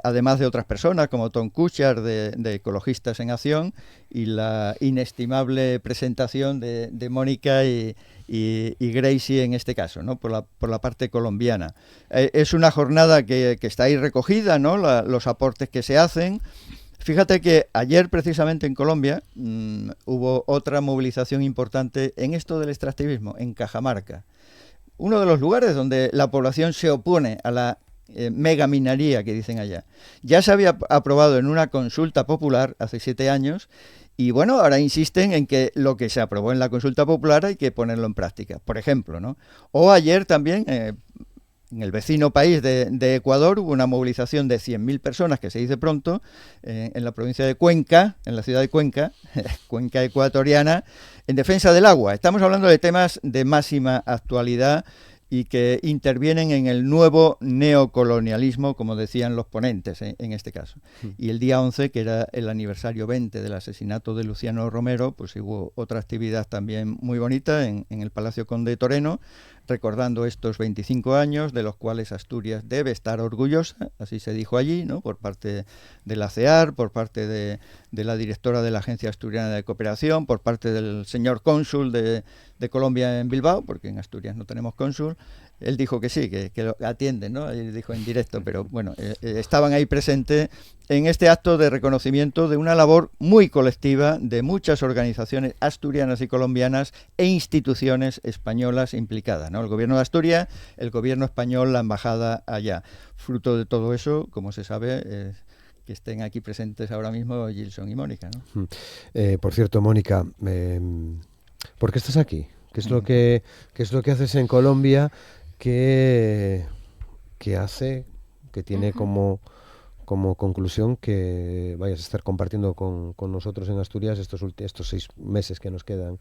Además de otras personas como Tom Cuchar de Ecologistas en Acción, y la inestimable presentación de Mónica y Gracie en este caso, ¿no? por la parte colombiana. Es una jornada que está ahí recogida, ¿no? Los aportes que se hacen. Fíjate que ayer precisamente en Colombia hubo otra movilización importante en esto del extractivismo, en Cajamarca. Uno de los lugares donde la población se opone a la mega minería que dicen allá. Ya se había aprobado en una consulta popular hace 7 años y bueno, ahora insisten en que lo que se aprobó en la consulta popular hay que ponerlo en práctica, por ejemplo, ¿no? O ayer también, en el vecino país de Ecuador, hubo una movilización de 100.000 personas, que se dice pronto, en la provincia de Cuenca, en la ciudad de Cuenca, Cuenca ecuatoriana, en defensa del agua. Estamos hablando de temas de máxima actualidad y que intervienen en el nuevo neocolonialismo, como decían los ponentes en este caso. Y el día 11, que era el aniversario 20 del asesinato de Luciano Romero, pues hubo otra actividad también muy bonita en el Palacio Conde Toreno, recordando estos 25 años, de los cuales Asturias debe estar orgullosa, así se dijo allí, ¿no? Por parte de la CEAR, por parte de la directora de la Agencia Asturiana de Cooperación, por parte del señor cónsul de Colombia en Bilbao, porque en Asturias no tenemos cónsul. Él dijo que sí, que lo atienden, ¿no? Él dijo en directo, pero bueno, estaban ahí presentes en este acto de reconocimiento de una labor muy colectiva de muchas organizaciones asturianas y colombianas e instituciones españolas implicadas, ¿no? El gobierno de Asturias, el gobierno español, la embajada allá. Fruto de todo eso, como se sabe, que estén aquí presentes ahora mismo Gilson y Mónica, ¿no? Por cierto, Mónica, ¿por qué estás aquí? ¿Qué es lo que haces en Colombia que hace, que tiene como conclusión que vayas a estar compartiendo con nosotros en Asturias estos 6 meses que nos quedan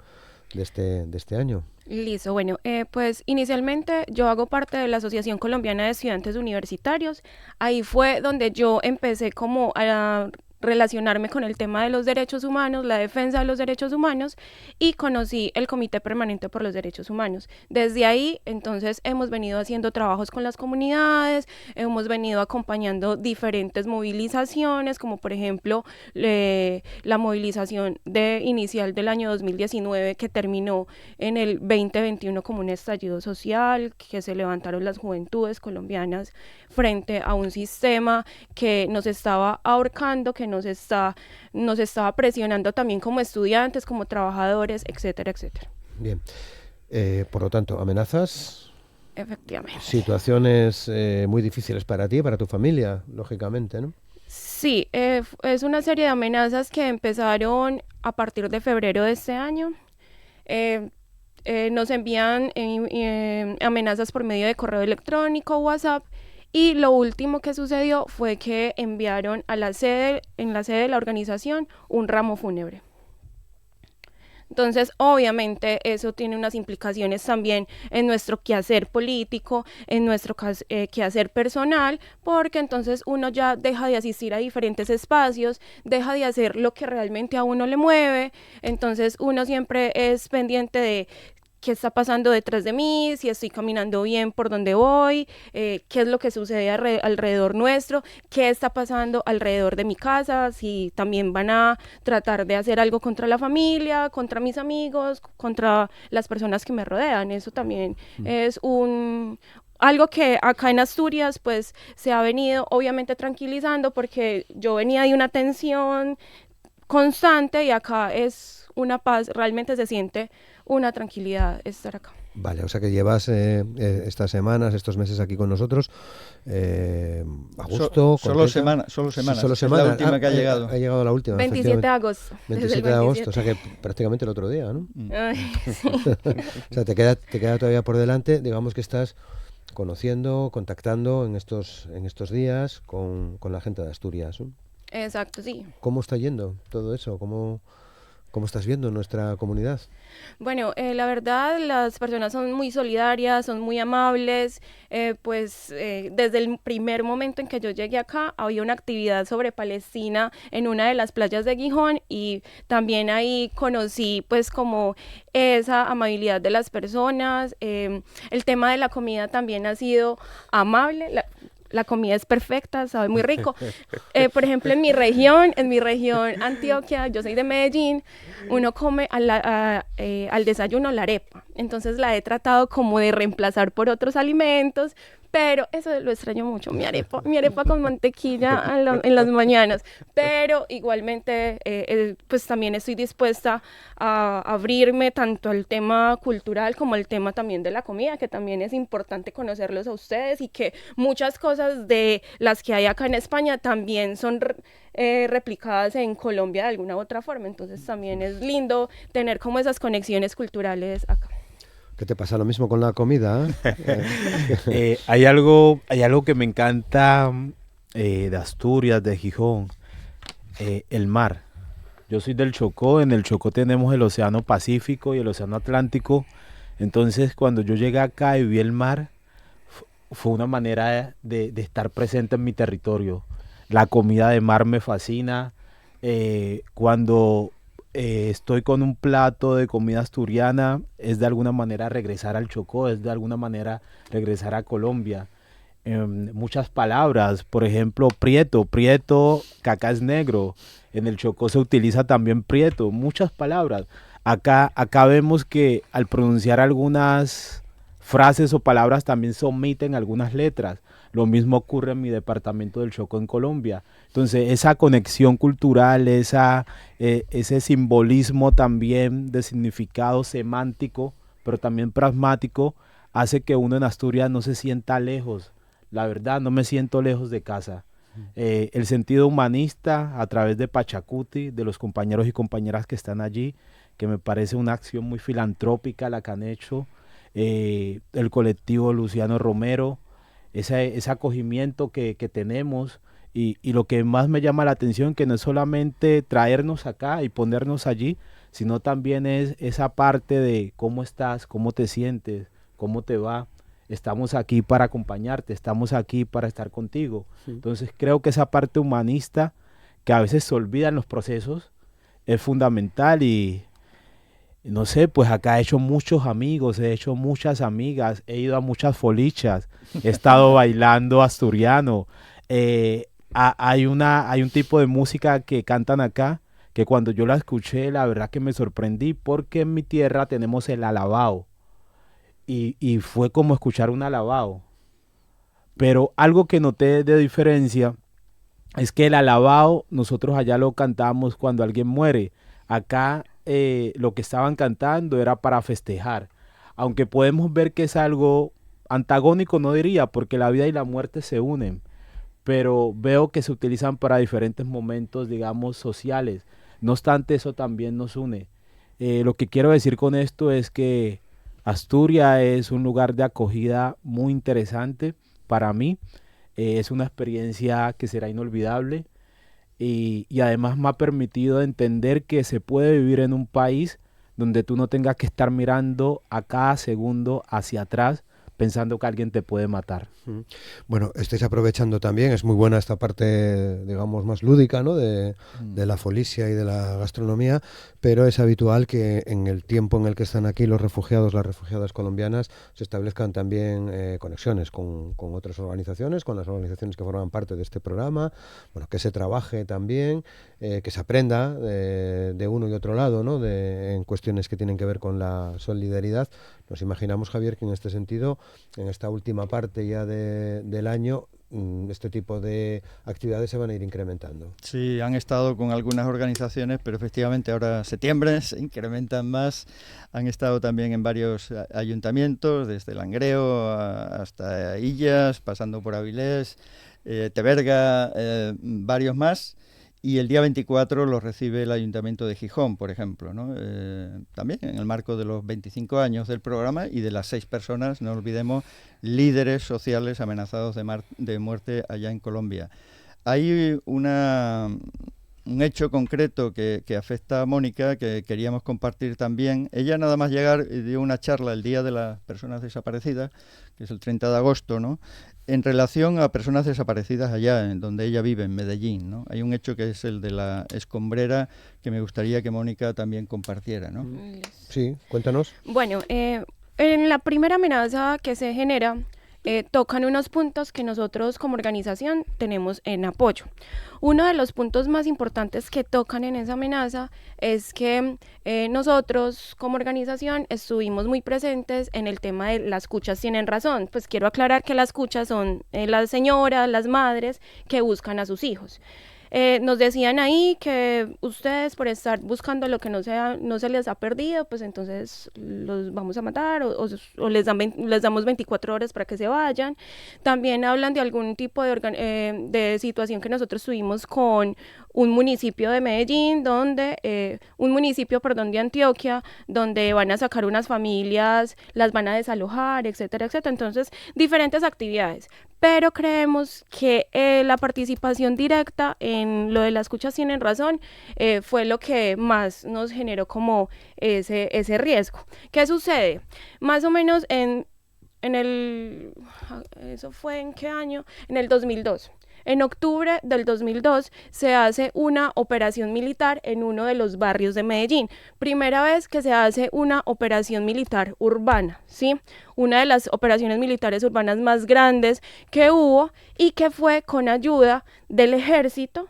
de este año? Listo, bueno, pues inicialmente yo hago parte de la Asociación Colombiana de Estudiantes Universitarios. Ahí fue donde yo empecé como a relacionarme con el tema de los derechos humanos, la defensa de los derechos humanos, y conocí el Comité Permanente por los Derechos Humanos. Desde ahí, entonces, hemos venido haciendo trabajos con las comunidades, hemos venido acompañando diferentes movilizaciones, como por ejemplo la movilización inicial del año 2019, que terminó en el 2021 como un estallido social, que se levantaron las juventudes colombianas frente a un sistema que nos estaba ahorcando, que nos estaba presionando también como estudiantes, como trabajadores, etcétera, etcétera. Bien, por lo tanto, amenazas, efectivamente, situaciones muy difíciles para ti, para tu familia, lógicamente, ¿no? Sí, es una serie de amenazas que empezaron a partir de febrero de este año. Nos envían amenazas por medio de correo electrónico, WhatsApp. Y lo último que sucedió fue que enviaron en la sede de la organización un ramo fúnebre. Entonces, obviamente, eso tiene unas implicaciones también en nuestro quehacer político, en nuestro quehacer personal, porque entonces uno ya deja de asistir a diferentes espacios, deja de hacer lo que realmente a uno le mueve, entonces uno siempre es pendiente de qué está pasando detrás de mí, si estoy caminando bien por donde voy, qué es lo que sucede alrededor nuestro, qué está pasando alrededor de mi casa, si también van a tratar de hacer algo contra la familia, contra mis amigos, contra las personas que me rodean. Eso también es algo que acá en Asturias pues se ha venido obviamente tranquilizando, porque yo venía de una tensión constante y acá es una paz, realmente se siente una tranquilidad estar acá. Vale, o sea que llevas estas semanas, estos meses aquí con nosotros, a gusto. Solo semanas. Es la última que ha llegado. Ha llegado la última. 27 de agosto. 27 de agosto, o sea que prácticamente el otro día, ¿no? Ay, sí. O sea, te queda todavía por delante, digamos que estás conociendo, contactando en estos días con la gente de Asturias, ¿no? Exacto, sí. ¿Cómo está yendo todo eso? ¿Cómo estás viendo nuestra comunidad? Bueno, la verdad, las personas son muy solidarias, son muy amables, desde el primer momento en que yo llegué acá, había una actividad sobre Palestina en una de las playas de Gijón, y también ahí conocí pues como esa amabilidad de las personas. El tema de la comida también ha sido amable. La comida es perfecta, sabe muy rico. Por ejemplo, en mi región Antioquia, yo soy de Medellín, uno come al desayuno la arepa. Entonces la he tratado como de reemplazar por otros alimentos, pero eso lo extraño mucho, mi arepa con mantequilla en las mañanas, pero igualmente pues también estoy dispuesta a abrirme tanto al tema cultural como al tema también de la comida, que también es importante conocerlos a ustedes y que muchas cosas de las que hay acá en España también son replicadas en Colombia de alguna u otra forma, entonces también es lindo tener como esas conexiones culturales acá. ¿Qué te pasa lo mismo con la comida? Hay algo que me encanta de Asturias, de Gijón, el mar. Yo soy del Chocó, en el Chocó tenemos el Océano Pacífico y el Océano Atlántico, entonces cuando yo llegué acá y vi el mar, fue una manera de estar presente en mi territorio. La comida de mar me fascina. Cuando estoy con un plato de comida asturiana, es de alguna manera regresar al Chocó, es de alguna manera regresar a Colombia. Muchas palabras, por ejemplo, prieto, que acá es negro. En el Chocó se utiliza también prieto, muchas palabras. Acá vemos que al pronunciar algunas frases o palabras también se omiten algunas letras. Lo mismo ocurre en mi departamento del Chocó en Colombia. Entonces, esa conexión cultural, ese simbolismo también de significado semántico, pero también pragmático, hace que uno en Asturias no se sienta lejos. La verdad, no me siento lejos de casa. El sentido humanista a través de Pachacuti, de los compañeros y compañeras que están allí, que me parece una acción muy filantrópica la que han hecho, el colectivo Luciano Romero, ese acogimiento que tenemos y lo que más me llama la atención, que no es solamente traernos acá y ponernos allí, sino también es esa parte de cómo estás, cómo te sientes, cómo te va. Estamos aquí para acompañarte, estamos aquí para estar contigo. Sí. Entonces creo que esa parte humanista que a veces se olvida en los procesos es fundamental y no sé, pues acá he hecho muchos amigos, he hecho muchas amigas, he ido a muchas folichas, he estado bailando asturiano. Hay un tipo de música que cantan acá que cuando yo la escuché la verdad que me sorprendí porque en mi tierra tenemos el alabao. Y fue como escuchar un alabao. Pero algo que noté de diferencia es que el alabao nosotros allá lo cantamos cuando alguien muere. Acá lo que estaban cantando era para festejar. Aunque podemos ver que es algo antagónico, no diría, porque la vida y la muerte se unen. Pero veo que se utilizan para diferentes momentos, digamos, sociales. No obstante, eso también nos une. Lo que quiero decir con esto es que Asturias es un lugar de acogida muy interesante para mí. Es una experiencia que será inolvidable y además me ha permitido entender que se puede vivir en un país donde tú no tengas que estar mirando a cada segundo hacia atrás pensando que alguien te puede matar. Bueno, estáis aprovechando también, es muy buena esta parte, digamos, más lúdica, ¿no? de la folicia y de la gastronomía, pero es habitual que en el tiempo en el que están aquí los refugiados, las refugiadas colombianas, se establezcan también conexiones con otras organizaciones, con las organizaciones que forman parte de este programa, bueno, que se trabaje también, que se aprenda de uno y otro lado, ¿no? En cuestiones que tienen que ver con la solidaridad. Nos imaginamos, Javier, que en este sentido, en esta última parte ya del año, este tipo de actividades se van a ir incrementando. Sí, han estado con algunas organizaciones, pero efectivamente ahora septiembre se incrementan más. Han estado también en varios ayuntamientos, desde Langreo hasta Illas, pasando por Avilés, Teberga, varios más. Y el día 24 lo recibe el Ayuntamiento de Gijón, por ejemplo, ¿no? También en el marco de los 25 años del programa y de las 6 personas, no olvidemos, líderes sociales amenazados de muerte allá en Colombia. Hay un hecho concreto que afecta a Mónica, que queríamos compartir también. Ella nada más llegar dio una charla el Día de las Personas Desaparecidas, que es el 30 de agosto, ¿no? En relación a personas desaparecidas allá, en donde ella vive, en Medellín, ¿no? Hay un hecho que es el de la escombrera que me gustaría que Mónica también compartiera, ¿no? Sí, cuéntanos. Bueno, en la primera amenaza que se genera tocan unos puntos que nosotros como organización tenemos en apoyo. Uno de los puntos más importantes que tocan en esa amenaza es que nosotros como organización estuvimos muy presentes en el tema de las cuchas tienen razón. Pues quiero aclarar que las cuchas son las señoras, las madres que buscan a sus hijos. Nos decían ahí que ustedes por estar buscando lo que no se les ha perdido, pues entonces los vamos a matar o les damos 24 horas para que se vayan. También hablan de algún tipo de situación que nosotros tuvimos con un municipio de Medellín, de Antioquia, donde van a sacar unas familias, las van a desalojar, etcétera, etcétera. Entonces, diferentes actividades. Pero creemos que la participación directa en lo de las cuchas tienen razón fue lo que más nos generó como ese riesgo. ¿Qué sucede? Más o menos ¿eso fue en qué año? En el 2002. En octubre del 2002 se hace una operación militar en uno de los barrios de Medellín. Primera vez que se hace una operación militar urbana, ¿sí? Una de las operaciones militares urbanas más grandes que hubo y que fue con ayuda del ejército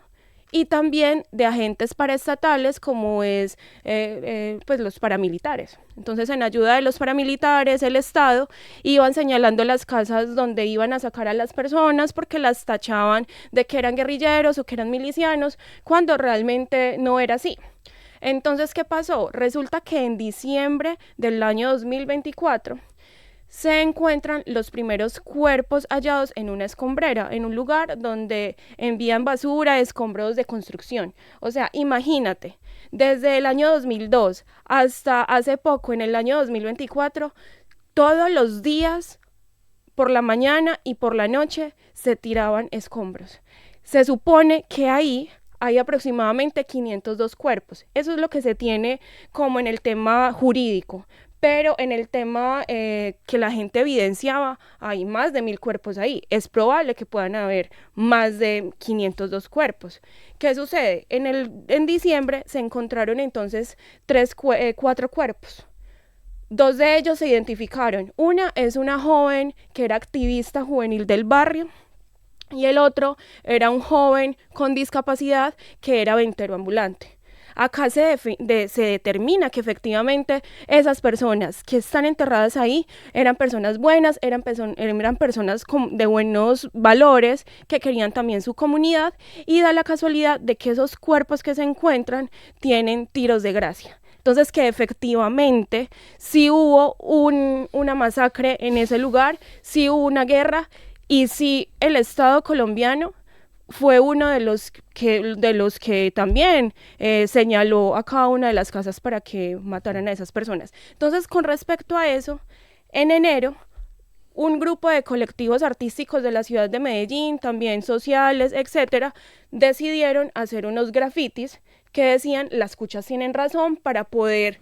y también de agentes paraestatales como es pues los paramilitares. Entonces, en ayuda de los paramilitares, el Estado iban señalando las casas donde iban a sacar a las personas porque las tachaban de que eran guerrilleros o que eran milicianos, cuando realmente no era así. Entonces, ¿qué pasó? Resulta que en diciembre del año 2024 se encuentran los primeros cuerpos hallados en una escombrera, en un lugar donde envían basura, escombros de construcción. O sea, imagínate, desde el año 2002 hasta hace poco, en el año 2024, todos los días, por la mañana y por la noche, se tiraban escombros. Se supone que ahí hay aproximadamente 502 cuerpos. Eso es lo que se tiene como en el tema jurídico. Pero en el tema que la gente evidenciaba, hay más de 1000 cuerpos ahí. Es probable que puedan haber más de 502 cuerpos. ¿Qué sucede? En diciembre se encontraron entonces 4 cuerpos. 2 de ellos se identificaron. Una es una joven que era activista juvenil del barrio y el otro era un joven con discapacidad que era ventero ambulante. Acá se determina que efectivamente esas personas que están enterradas ahí eran personas buenas, eran personas de buenos valores que querían también su comunidad, y da la casualidad de que esos cuerpos que se encuentran tienen tiros de gracia. Entonces, que efectivamente sí hubo una masacre en ese lugar, sí hubo una guerra y sí el Estado colombiano fue uno de los que también señaló a cada una de las casas para que mataran a esas personas. Entonces, con respecto a eso, en enero, un grupo de colectivos artísticos de la ciudad de Medellín, también sociales, etcétera, decidieron hacer unos grafitis que decían las cuchas tienen razón, para poder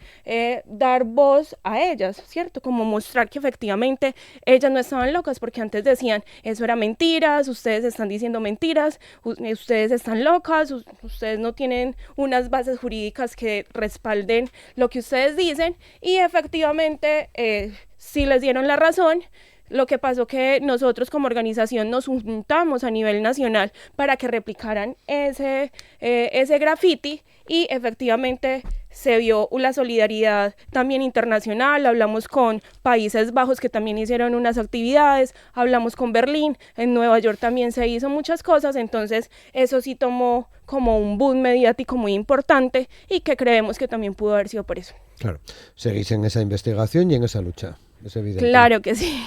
dar voz a ellas, ¿cierto? Como mostrar que efectivamente ellas no estaban locas, porque antes decían, eso era mentiras, ustedes están diciendo mentiras, ustedes están locas, ustedes no tienen unas bases jurídicas que respalden lo que ustedes dicen, y efectivamente sí les dieron la razón. Lo que pasó que nosotros como organización nos juntamos a nivel nacional para que replicaran ese graffiti, y efectivamente se vio la solidaridad también internacional. Hablamos con Países Bajos, que también hicieron unas actividades, hablamos con Berlín, en Nueva York también se hizo muchas cosas. Entonces eso sí tomó como un boom mediático muy importante, y que creemos que también pudo haber sido por eso. Claro, seguís en esa investigación y en esa lucha. Es evidente. Claro que sí.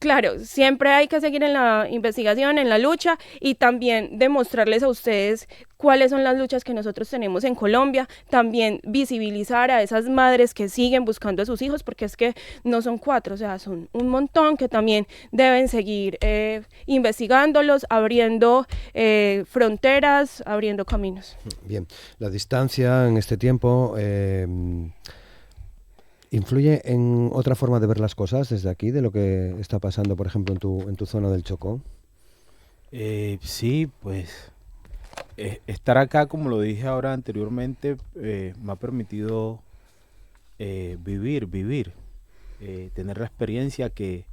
Claro, siempre hay que seguir en la investigación, en la lucha, y también demostrarles a ustedes cuáles son las luchas que nosotros tenemos en Colombia. También visibilizar a esas madres que siguen buscando a sus hijos, porque es que no son 4, o sea, son un montón que también deben seguir investigándolos, abriendo fronteras, abriendo caminos. Bien, la distancia en este tiempo ¿influye en otra forma de ver las cosas desde aquí, de lo que está pasando, por ejemplo, en tu zona del Chocó? Sí, pues estar acá, como lo dije ahora anteriormente, me ha permitido vivir, tener la experiencia que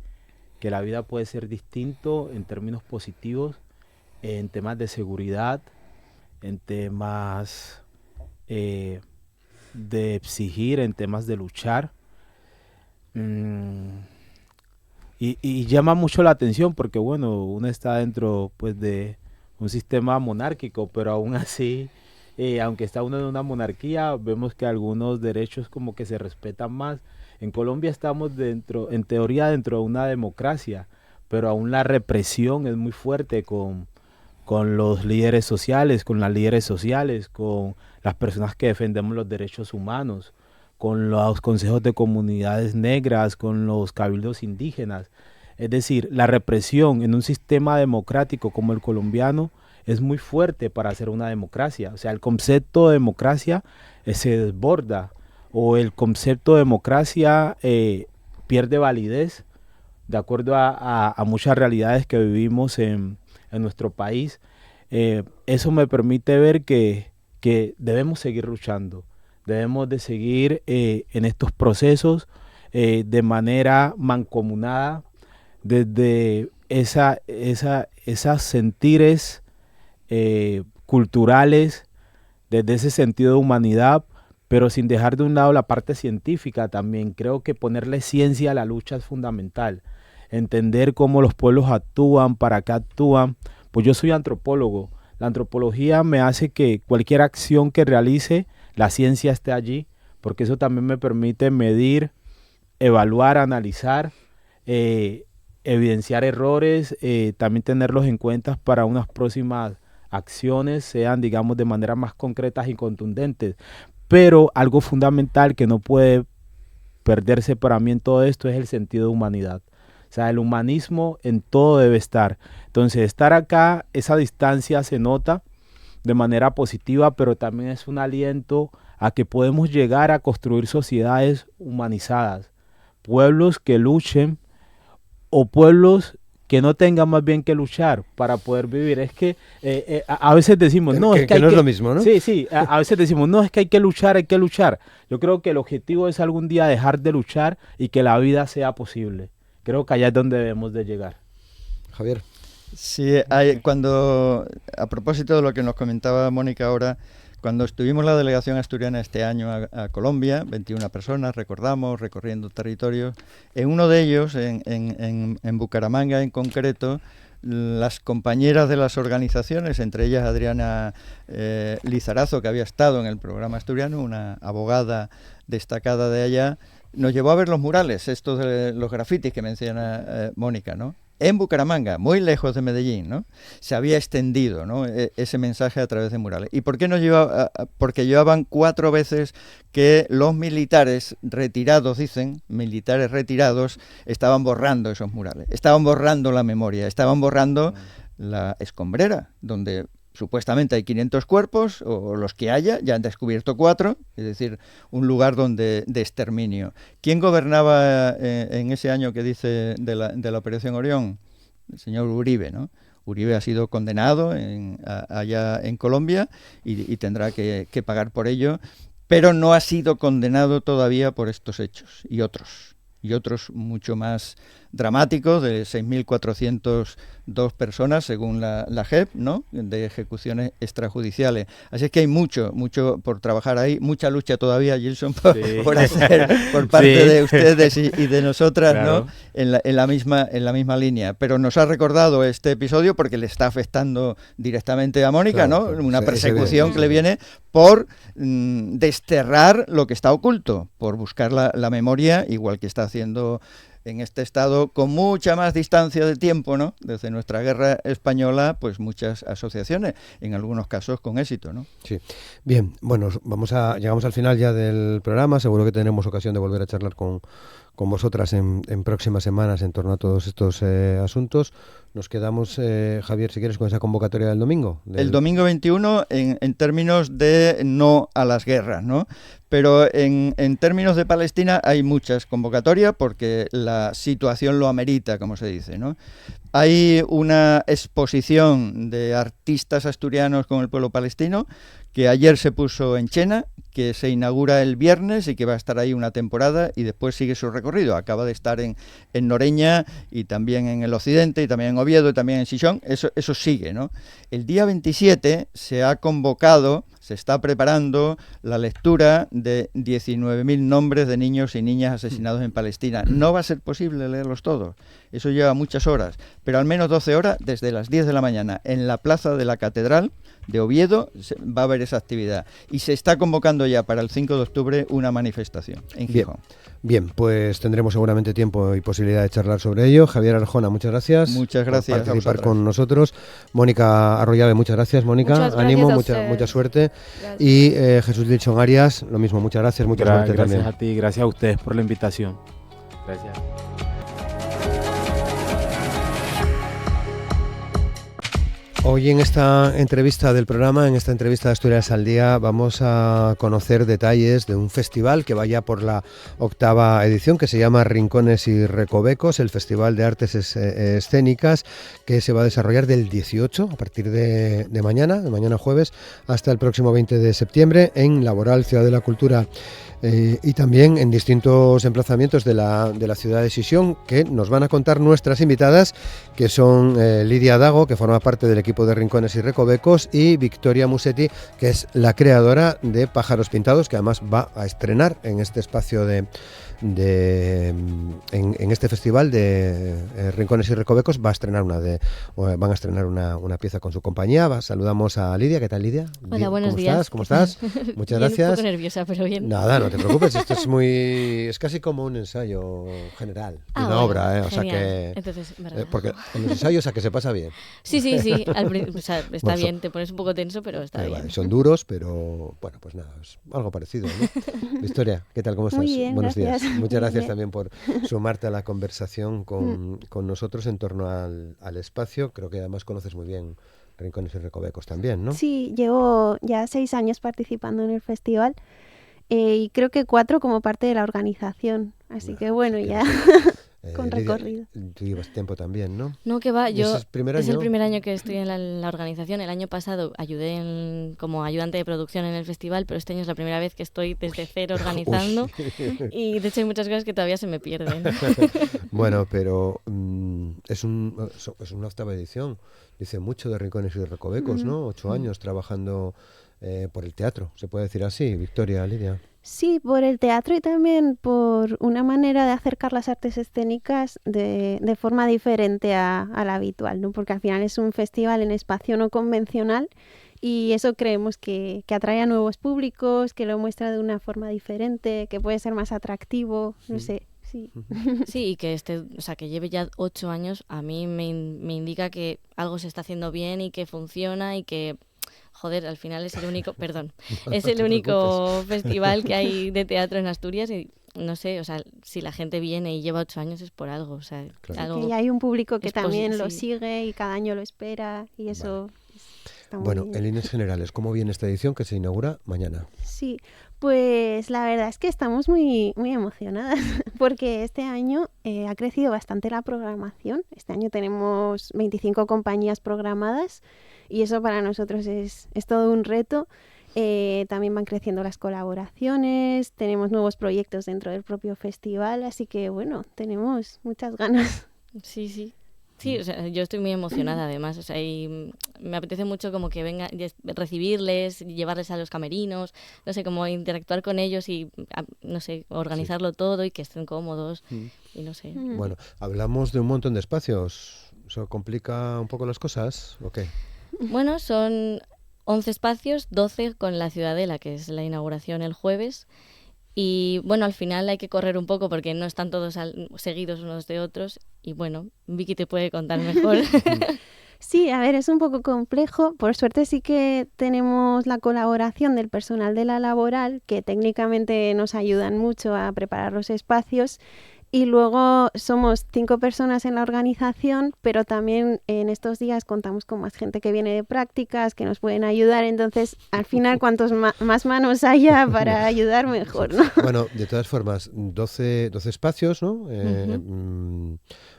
que la vida puede ser distinto en términos positivos, en temas de seguridad, en temas de exigir, en temas de luchar. Y llama mucho la atención porque, bueno, uno está dentro pues de un sistema monárquico, pero aún así, aunque está uno en una monarquía, vemos que algunos derechos como que se respetan más. En Colombia estamos dentro, en teoría, dentro de una democracia, pero aún la represión es muy fuerte con los líderes sociales, con las líderes sociales, con las personas que defendemos los derechos humanos, con los consejos de comunidades negras, con los cabildos indígenas. Es decir, la represión en un sistema democrático como el colombiano es muy fuerte para ser una democracia. O sea, el concepto de democracia se desborda, o el concepto de democracia pierde validez de acuerdo a muchas realidades que vivimos en nuestro país. Eso me permite ver que debemos seguir luchando, debemos de seguir en estos procesos de manera mancomunada, desde esas sentires culturales, desde ese sentido de humanidad, pero sin dejar de un lado la parte científica también. Creo que ponerle ciencia a la lucha es fundamental, entender cómo los pueblos actúan, para qué actúan. Pues yo soy antropólogo, la antropología me hace que cualquier acción que realice, la ciencia esté allí, porque eso también me permite medir, evaluar, analizar, evidenciar errores, también tenerlos en cuenta para unas próximas acciones, sean, digamos, de manera más concretas y contundentes. Pero algo fundamental que no puede perderse para mí en todo esto es el sentido de humanidad. O sea, el humanismo en todo debe estar. Entonces, estar acá, esa distancia se nota de manera positiva, pero también es un aliento a que podemos llegar a construir sociedades humanizadas, pueblos que luchen o pueblos que no tengan más bien que luchar para poder vivir. Es que a veces decimos, no, es que no es lo mismo, ¿no? Sí, a veces decimos, no, es que hay que luchar, hay que luchar. Yo creo que el objetivo es algún día dejar de luchar y que la vida sea posible. Creo que allá es donde debemos de llegar. Javier. Sí, a propósito de lo que nos comentaba Mónica ahora, cuando estuvimos la delegación asturiana este año a Colombia, 21 personas, recordamos, recorriendo territorios, en uno de ellos, en Bucaramanga en concreto, las compañeras de las organizaciones, entre ellas Adriana Lizarazo, que había estado en el programa asturiano, una abogada destacada de allá, nos llevó a ver los murales, estos de los grafitis que menciona Mónica, ¿no? En Bucaramanga, muy lejos de Medellín, ¿no? Se había extendido, ¿no? Ese mensaje a través de murales. ¿Y por qué nos llevaba? Porque llevaban 4 veces que los militares retirados, dicen, militares retirados, estaban borrando esos murales, estaban borrando la memoria, estaban borrando la escombrera, donde supuestamente hay 500 cuerpos, o los que haya, ya han descubierto 4, es decir, un lugar de exterminio. ¿Quién gobernaba en ese año que dice de la Operación Orión? El señor Uribe, ¿no? Uribe ha sido condenado allá en Colombia y tendrá que pagar por ello, pero no ha sido condenado todavía por estos hechos y otros mucho más dramáticos, de 6.402 personas según la JEP, ¿no?, de ejecuciones extrajudiciales. Así es que hay mucho por trabajar ahí, mucha lucha todavía, Gilson, por hacer por parte de ustedes y de nosotras, claro, ¿no?, en la misma línea. Pero nos ha recordado este episodio porque le está afectando directamente a Mónica, claro, ¿no? Una persecución que le viene por desterrar lo que está oculto, por buscar la memoria, igual que está haciendo en este estado, con mucha más distancia de tiempo, ¿no?, desde nuestra guerra española, pues muchas asociaciones, en algunos casos con éxito, ¿no? Sí. Bien, bueno, llegamos al final ya del programa. Seguro que tendremos ocasión de volver a charlar con vosotras en próximas semanas en torno a todos estos asuntos. Nos quedamos, Javier, si quieres, con esa convocatoria del domingo. El domingo 21 en términos de no a las guerras, ¿no? Pero en términos de Palestina hay muchas convocatorias porque la situación lo amerita, como se dice, ¿no? Hay una exposición de artistas asturianos con el pueblo palestino que ayer se puso en Chena, que se inaugura el viernes y que va a estar ahí una temporada y después sigue su recorrido. Acaba de estar en Noreña y también en el Occidente y también en Oviedo y también en Xixón. Eso sigue, ¿no? El día 27 se ha convocado, se está preparando la lectura de 19.000 nombres de niños y niñas asesinados en Palestina. No va a ser posible leerlos todos, eso lleva muchas horas, pero al menos 12 horas desde las 10 de la mañana en la plaza de la Catedral de Oviedo va a haber esa actividad. Y se está convocando ya para el 5 de octubre una manifestación en Gijón. Bien, pues tendremos seguramente tiempo y posibilidad de charlar sobre ello. Javier Arjona, muchas gracias. Muchas gracias por participar con nosotros. Mónica Arroyave, muchas gracias, Mónica. Muchas Ánimo, gracias mucha suerte. Gracias. Y Jesús Dilson Arias, lo mismo, muchas gracias, mucha suerte Gracias también. a ti, gracias a ustedes por la invitación. Gracias. Hoy en esta entrevista del programa, en esta entrevista de Asturias al Día, vamos a conocer detalles de un festival que vaya por la 8ª edición, que se llama Rincones y Recovecos, el Festival de Artes Escénicas, que se va a desarrollar del 18, a partir de mañana jueves, hasta el próximo 20 de septiembre, en Laboral, Ciudad de la Cultura. Y también en distintos emplazamientos de la ciudad de Xixón, que nos van a contar nuestras invitadas, que son Lidia Dago, que forma parte del equipo de Rincones y Recovecos, y Victoria Musetti, que es la creadora de Pájaros Pintados, que además va a estrenar en este espacio en este festival de Rincones y Recovecos, van a estrenar una pieza con su compañía. Saludamos a Lidia. ¿Qué tal, Lidia? Hola, buenos días. ¿Cómo estás? Muchas gracias. Un poco nerviosa, pero bien. Nada, no te preocupes, esto es casi como un ensayo general de una obra, o sea que entonces, porque en los ensayos a que se pasa bien. Sí, o sea, está bien, te pones un poco tenso, pero está bien. Vale, son duros, pero bueno, pues nada, es algo parecido, ¿no? Victoria, ¿qué tal? ¿Cómo estás? Muy bien, Buenos gracias. días. Muchas Muy gracias bien. también por sumarte a la conversación con nosotros en torno al espacio. Creo que además conoces muy bien Rincones y Recovecos también, ¿no? Sí, llevo ya 6 años participando en el festival y creo que 4 como parte de la organización. Así que bueno, ya con Lidia, recorrido. tú llevas tiempo también, ¿no? No, que va, ¿Y yo ese es es el año? primer año que estoy en la organización. El año pasado ayudé como ayudante de producción en el festival, pero este año es la primera vez que estoy desde cero organizando. Y de hecho hay muchas cosas que todavía se me pierden. Bueno, pero es una 8ª edición. Dice mucho de Rincones y de Recovecos, ¿no? 8 años trabajando por el teatro, se puede decir así, Victoria, Lidia. Sí, por el teatro y también por una manera de acercar las artes escénicas de forma diferente a la habitual, ¿no? Porque al final es un festival en espacio no convencional y eso creemos que atrae a nuevos públicos, que lo muestra de una forma diferente, que puede ser más atractivo, no sé. Sí. Sí, y que que lleve ya 8 años, a mí me indica que algo se está haciendo bien y que funciona y que, joder, al final es el único, es el único festival que hay de teatro en Asturias y no sé, o sea, si la gente viene y lleva 8 años es por algo, o sea, Claro. algo... Que ya hay un público que es también lo sí. sigue y cada año lo espera y eso está muy Bueno, bien. en líneas generales, ¿cómo viene esta edición que se inaugura mañana? Sí, pues la verdad es que estamos muy, muy emocionadas porque este año ha crecido bastante la programación. Este año tenemos 25 compañías programadas y eso para nosotros es todo un reto. También van creciendo las colaboraciones, tenemos nuevos proyectos dentro del propio festival, así que bueno, tenemos muchas ganas. Sí. Sí, o sea, yo estoy muy emocionada además, o sea, y me apetece mucho como que venga, recibirles, llevarles a los camerinos, no sé, como interactuar con ellos y, no sé, organizarlo todo y que estén cómodos y no sé. Bueno, hablamos de un montón de espacios. ¿Eso complica un poco las cosas o qué? Bueno, son 11 espacios, 12 con la Ciudadela, que es la inauguración el jueves. Y bueno, al final hay que correr un poco porque no están todos seguidos unos de otros. Y bueno, Vicky te puede contar mejor. Sí, a ver, es un poco complejo. Por suerte sí que tenemos la colaboración del personal de la laboral, que técnicamente nos ayudan mucho a preparar los espacios. Y luego somos 5 personas en la organización, pero también en estos días contamos con más gente que viene de prácticas, que nos pueden ayudar. Entonces, al final, cuantos más manos haya para ayudar, mejor, ¿no? Bueno, de todas formas, 12 espacios, ¿no?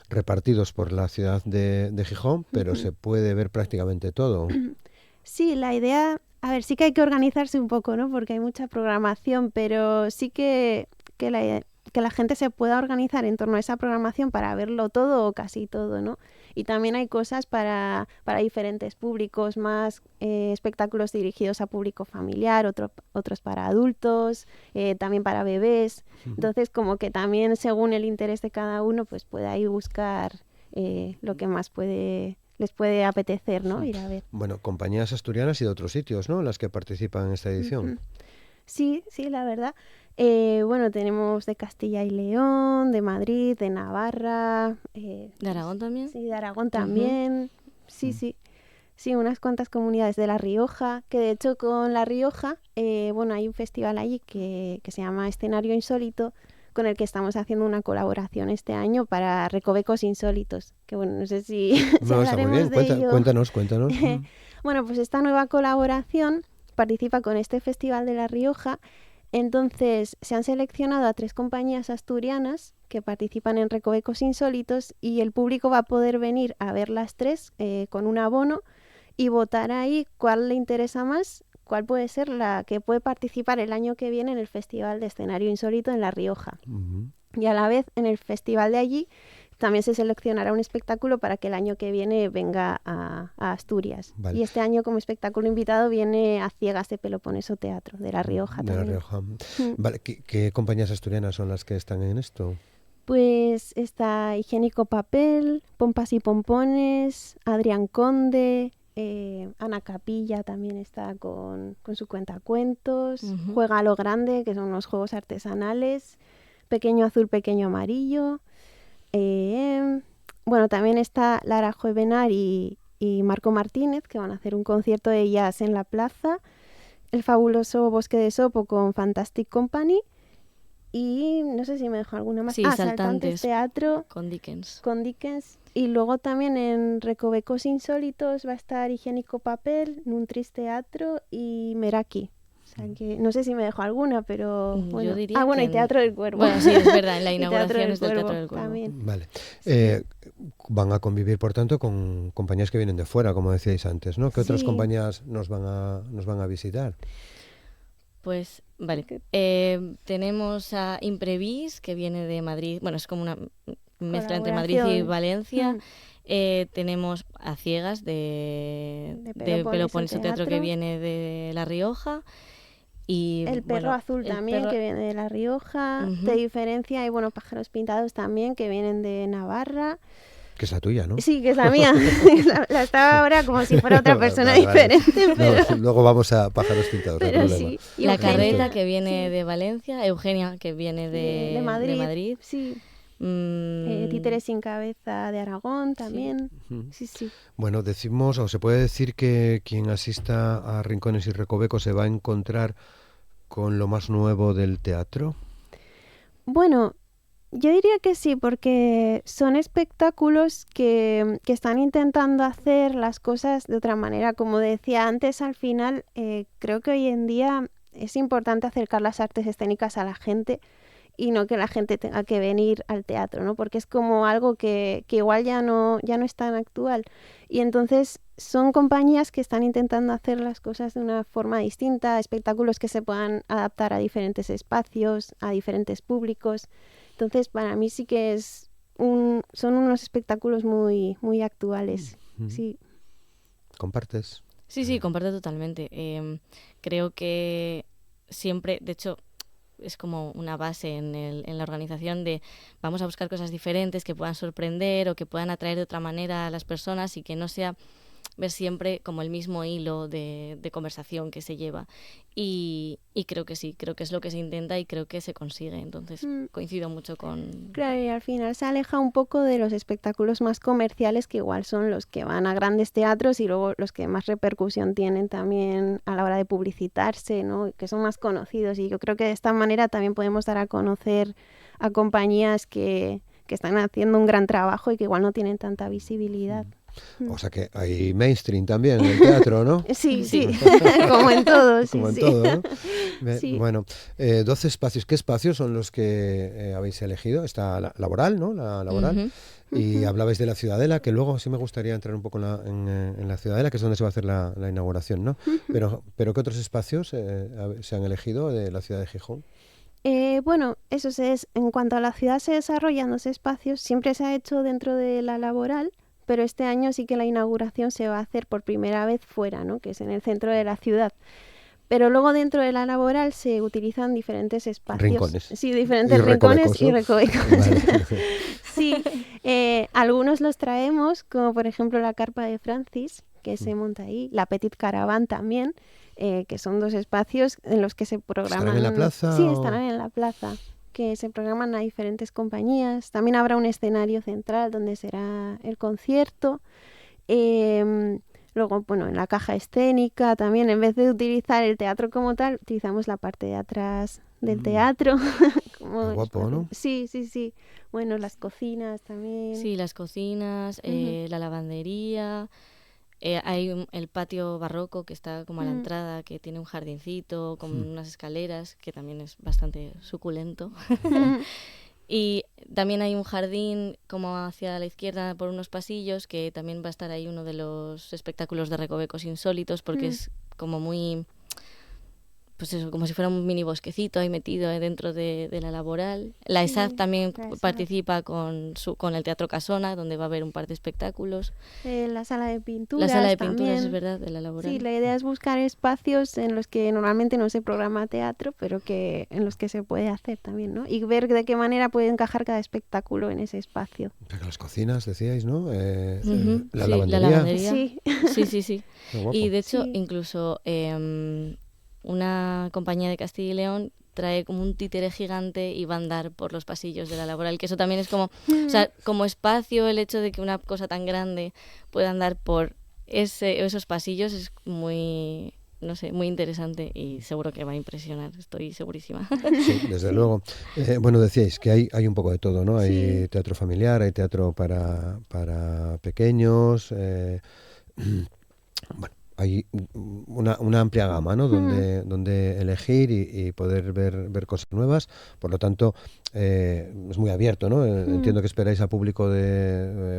Repartidos por la ciudad de Gijón, pero se puede ver prácticamente todo. Sí, la idea A ver, sí que hay que organizarse un poco, ¿no? Porque hay mucha programación, pero sí que la gente se pueda organizar en torno a esa programación para verlo todo o casi todo, ¿no? Y también hay cosas para diferentes públicos, más espectáculos dirigidos a público familiar, otros para adultos, también para bebés. Entonces, como que también según el interés de cada uno, pues puede ahí buscar lo que más les puede apetecer, ¿no? Ir a ver. Bueno, compañías asturianas y de otros sitios, ¿no? Las que participan en esta edición. Sí, la verdad. Bueno, tenemos de Castilla y León, de Madrid, de Navarra. ¿De Aragón también? Sí, de Aragón también. Sí. Sí, unas cuantas comunidades de La Rioja, que de hecho con La Rioja, bueno, hay un festival allí que se llama Escenario Insólito, con el que estamos haciendo una colaboración este año para Recovecos Insólitos, que bueno, no sé si No, está muy bien, cuéntanos. Bueno, pues esta nueva colaboración participa con este festival de La Rioja. Entonces se han seleccionado a 3 compañías asturianas que participan en Recovecos Insólitos y el público va a poder venir a ver las 3 con un abono y votar ahí cuál le interesa más, cuál puede ser la que puede participar el año que viene en el Festival de Escenario Insólito en La Rioja. Y a la vez en el festival de allí también se seleccionará un espectáculo para que el año que viene venga a Asturias. Vale. Y este año como espectáculo invitado viene A Ciegas de Peloponeso Teatro, de La Rioja también. De La Rioja. Vale, ¿qué compañías asturianas son las que están en esto? Pues está Higiénico Papel, Pompas y Pompones, Adrián Conde, Ana Capilla también está con su cuentacuentos, Juega a lo Grande, que son unos juegos artesanales, Pequeño Azul, Pequeño Amarillo. Bueno, también está Lara Juevenar y Marco Martínez, que van a hacer un concierto de jazz en la plaza, El fabuloso Bosque de Sopo con Fantastic Company y no sé si me dejo alguna más. Sí, Saltantes Teatro con Dickens. Y luego también en Recovecos Insólitos va a estar Higiénico Papel, Nuntris Teatro y Meraki. O sea que no sé si me dejo alguna, pero bueno. Yo diría y Teatro del Cuervo. Bueno, sí, es verdad, en la inauguración es del Teatro Teatro del Cuervo. También. Vale. Van a convivir, por tanto, con compañías que vienen de fuera, como decíais antes, ¿no? ¿Qué otras compañías nos van a visitar? Pues, vale. Tenemos a Imprevis, que viene de Madrid. Bueno, es como una mezcla entre Madrid y Valencia. Tenemos A Ciegas de Peloponeso Teatro, que viene de La Rioja. Y El Perro Azul también, que viene de La Rioja. De Diferencia, y bueno, Pájaros Pintados también, que vienen de Navarra. Que es la tuya, ¿no? Sí, que es la mía. la estaba ahora como si fuera otra persona diferente. Pero... No, luego vamos a Pájaros Pintados. Pero sí. La Carreta, que viene de Valencia. Eugenia, que viene de Madrid. Sí. Títeres sin Cabeza de Aragón también. Sí. Bueno, decimos, o se puede decir que quien asista a Rincones y Recovecos se va a encontrar con lo más nuevo del teatro. Bueno, yo diría que sí, porque son espectáculos que están intentando hacer las cosas de otra manera. Como decía antes, al final, creo que hoy en día es importante acercar las artes escénicas a la gente y no que la gente tenga que venir al teatro, ¿no? Porque es como algo que igual ya no es tan actual. Y entonces son compañías que están intentando hacer las cosas de una forma distinta, espectáculos que se puedan adaptar a diferentes espacios, a diferentes públicos. Entonces, para mí sí que son unos espectáculos muy, muy actuales. Sí. ¿Compartes? Sí, comparto totalmente. Creo que siempre, de hecho, es como una base en la organización de vamos a buscar cosas diferentes que puedan sorprender o que puedan atraer de otra manera a las personas y que no sea ver siempre como el mismo hilo de conversación que se lleva. Y creo que sí, creo que es lo que se intenta y creo que se consigue. Entonces coincido mucho con... Claro, y al final se aleja un poco de los espectáculos más comerciales, que igual son los que van a grandes teatros y luego los que más repercusión tienen también a la hora de publicitarse, ¿no? Que son más conocidos. Y yo creo que de esta manera también podemos dar a conocer a compañías que están haciendo un gran trabajo y que igual no tienen tanta visibilidad. O sea que hay mainstream también en el teatro, ¿no? Sí, como en todo. Como en todo, ¿no? Sí. Bueno, 12 espacios. ¿Qué espacios son los que habéis elegido? Está la laboral, ¿no? La laboral. Y hablabais de la Ciudadela, que luego sí me gustaría entrar un poco en la Ciudadela, que es donde se va a hacer la inauguración, ¿no? Pero ¿qué otros espacios se han elegido de la ciudad de Gijón? Bueno, eso es, en cuanto a la ciudad se desarrollan los espacios, siempre se ha hecho dentro de la laboral, pero este año sí que la inauguración se va a hacer por primera vez fuera, ¿no? Que es en el centro de la ciudad. Pero luego dentro de la laboral se utilizan diferentes espacios. Rincones. Sí, diferentes Y rincones recovecos, y ¿no? recovecos. Vale. Sí, algunos los traemos, como por ejemplo la carpa de Francis, que se monta ahí, la Petit Caravan también, que son 2 espacios en los que se programan... ¿Estarán en la plaza? Sí, estarán en la plaza, que se programan a diferentes compañías. También habrá un escenario central donde será el concierto. Luego, bueno, en la caja escénica también, en vez de utilizar el teatro como tal, utilizamos la parte de atrás del teatro. Como Qué guapo, ¿no? Sí, sí, sí. Bueno, las cocinas también. Sí, las cocinas, la lavandería. Hay el patio barroco que está como a la entrada, que tiene un jardincito con unas escaleras, que también es bastante suculento. Y también hay un jardín como hacia la izquierda por unos pasillos, que también va a estar ahí uno de los espectáculos de recovecos insólitos, porque es como muy... Pues eso, como si fuera un mini bosquecito ahí metido dentro de la laboral. La ESAD también participa con el Teatro Casona, donde va a haber un par de espectáculos. La sala de pinturas. La sala de pinturas, también. es verdad, de la laboral. Sí, la idea es buscar espacios en los que normalmente no se programa teatro, pero que en los que se puede hacer también, ¿no? Y ver de qué manera puede encajar cada espectáculo en ese espacio. Las cocinas, decíais, ¿no? La Sí, lavandería. la lavandería. Sí. Sí. Qué guapo. Y de hecho, Sí. incluso una compañía de Castilla y León trae como un títere gigante y va a andar por los pasillos de la laboral, que eso también es como, o sea, como espacio, el hecho de que una cosa tan grande pueda andar por esos pasillos es muy, no sé, muy interesante y seguro que va a impresionar, estoy segurísima. Sí, desde luego. Bueno, decíais que hay un poco de todo, ¿no? Hay Sí. teatro familiar, hay teatro para pequeños, bueno, hay una amplia gama, ¿no? Donde elegir y poder ver cosas nuevas. Por lo tanto, es muy abierto, ¿no? Entiendo que esperáis a público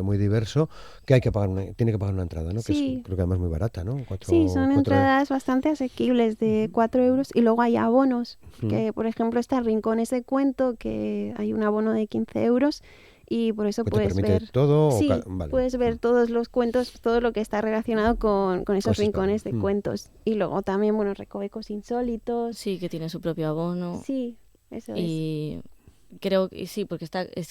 muy diverso, que hay que pagar tiene que pagar una entrada, ¿no? Que Sí. es, creo que además muy barata, ¿no? Sí, son entradas bastante asequibles de 4 euros y luego hay abonos, que por ejemplo está Rincones de Cuento, que hay un abono de 15 euros y por eso ¿Que te puedes permite ver todo? sí, Vale. puedes ver todos los cuentos, todo lo que está relacionado con esos Cosas rincones de para- cuentos. Y luego también, bueno, recovecos insólitos. Sí, que tiene su propio abono. Sí, eso es. Y creo que sí, porque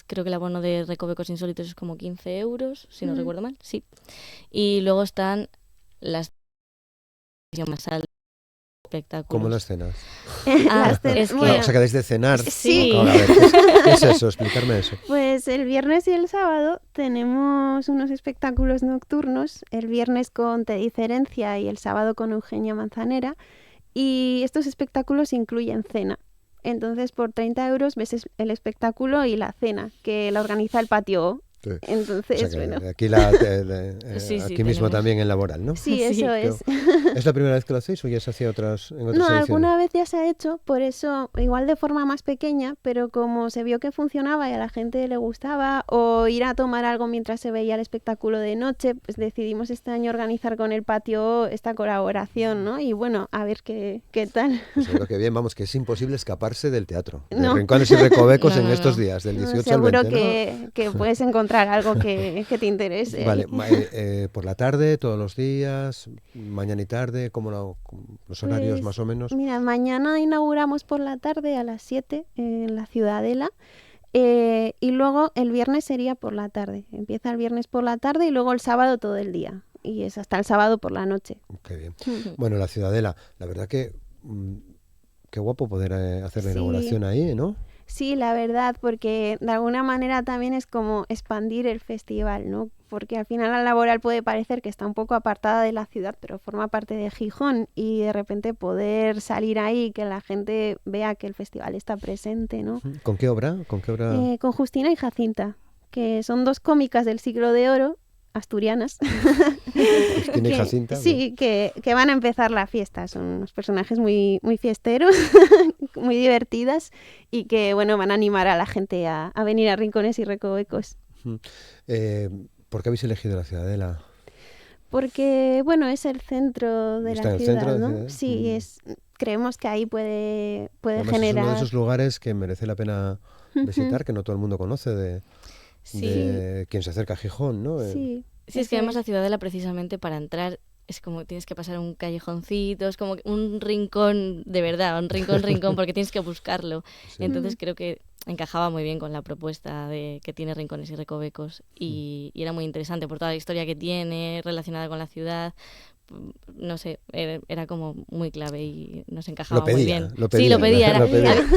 creo que el abono de Recovecos Insólitos es como 15 euros, si no recuerdo mal, sí. Y luego están las más altas espectáculos. ¿Cómo las cenas? Es que- bueno, O sea, quedáis de cenar. Sí. A ver, ¿qué es eso? Explicarme eso. pues el viernes y el sábado tenemos unos espectáculos nocturnos, el viernes con Te Diferencia y el sábado con Eugenia Manzanera, y estos espectáculos incluyen cena. Entonces, por 30 euros ves el espectáculo y la cena, que la organiza el Patio. Sí. Entonces, O sea, que bueno, aquí, Sí, aquí sí, mismo tenemos. también en Laboral, ¿no? sí, Sí. eso es. ¿Es la primera vez que lo hacéis o ya se hacía en otras No, ediciones? alguna vez ya se ha hecho, por eso, igual de forma más pequeña, pero como se vio que funcionaba y a la gente le gustaba, o ir a tomar algo mientras se veía el espectáculo de noche, pues decidimos este año organizar con el Patio esta colaboración, ¿no? Y bueno, a ver qué tal. Pues seguro que bien, vamos, que es imposible escaparse del teatro. De No. rincones y recovecos No, en no, estos no. días, del No, 18 al seguro 20, que puedes encontrar algo que te interese. Vale, por la tarde, todos los días, mañana y tarde, ¿cómo los horarios Pues, más o menos? Mira, mañana inauguramos por la tarde a las 7 en la Ciudadela. Y luego el viernes sería por la tarde. Empieza el viernes por la tarde y luego el sábado todo el día. Y es hasta el sábado por la noche. Qué bien. Bueno, la Ciudadela, la verdad que qué guapo poder hacer la Sí. inauguración ahí, ¿no? Sí, la verdad, porque de alguna manera también es como expandir el festival, ¿no? Porque al final la Laboral puede parecer que está un poco apartada de la ciudad, pero forma parte de Gijón y de repente poder salir ahí, que la gente vea que el festival está presente, ¿no? ¿Con qué obra? Con Justina y Jacinta, que son 2 cómicas del siglo de oro, asturianas, Agustina y Jacinta. Sí, que van a empezar la fiesta. Son unos personajes muy, muy fiesteros, muy divertidas y que, bueno, van a animar a la gente a venir a Rincones y Recovecos. ¿Por qué habéis elegido la Ciudadela? Porque, bueno, es el centro de ¿Está la en el ciudad, centro de la ¿no? ciudad? Sí, creemos que ahí puede Además, generar... es uno de esos lugares que merece la pena visitar, que no todo el mundo conoce, de quien se acerca a Gijón, ¿no? Sí. Sí, es que además la Ciudadela precisamente para entrar es como tienes que pasar un callejoncito, es como un rincón de verdad, un rincón, porque tienes que buscarlo. Sí. Entonces creo que encajaba muy bien con la propuesta que tiene Rincones y Recovecos y era muy interesante por toda la historia que tiene relacionada con la ciudad. No sé, era como muy clave y nos encajaba muy bien. Sí, lo pedía.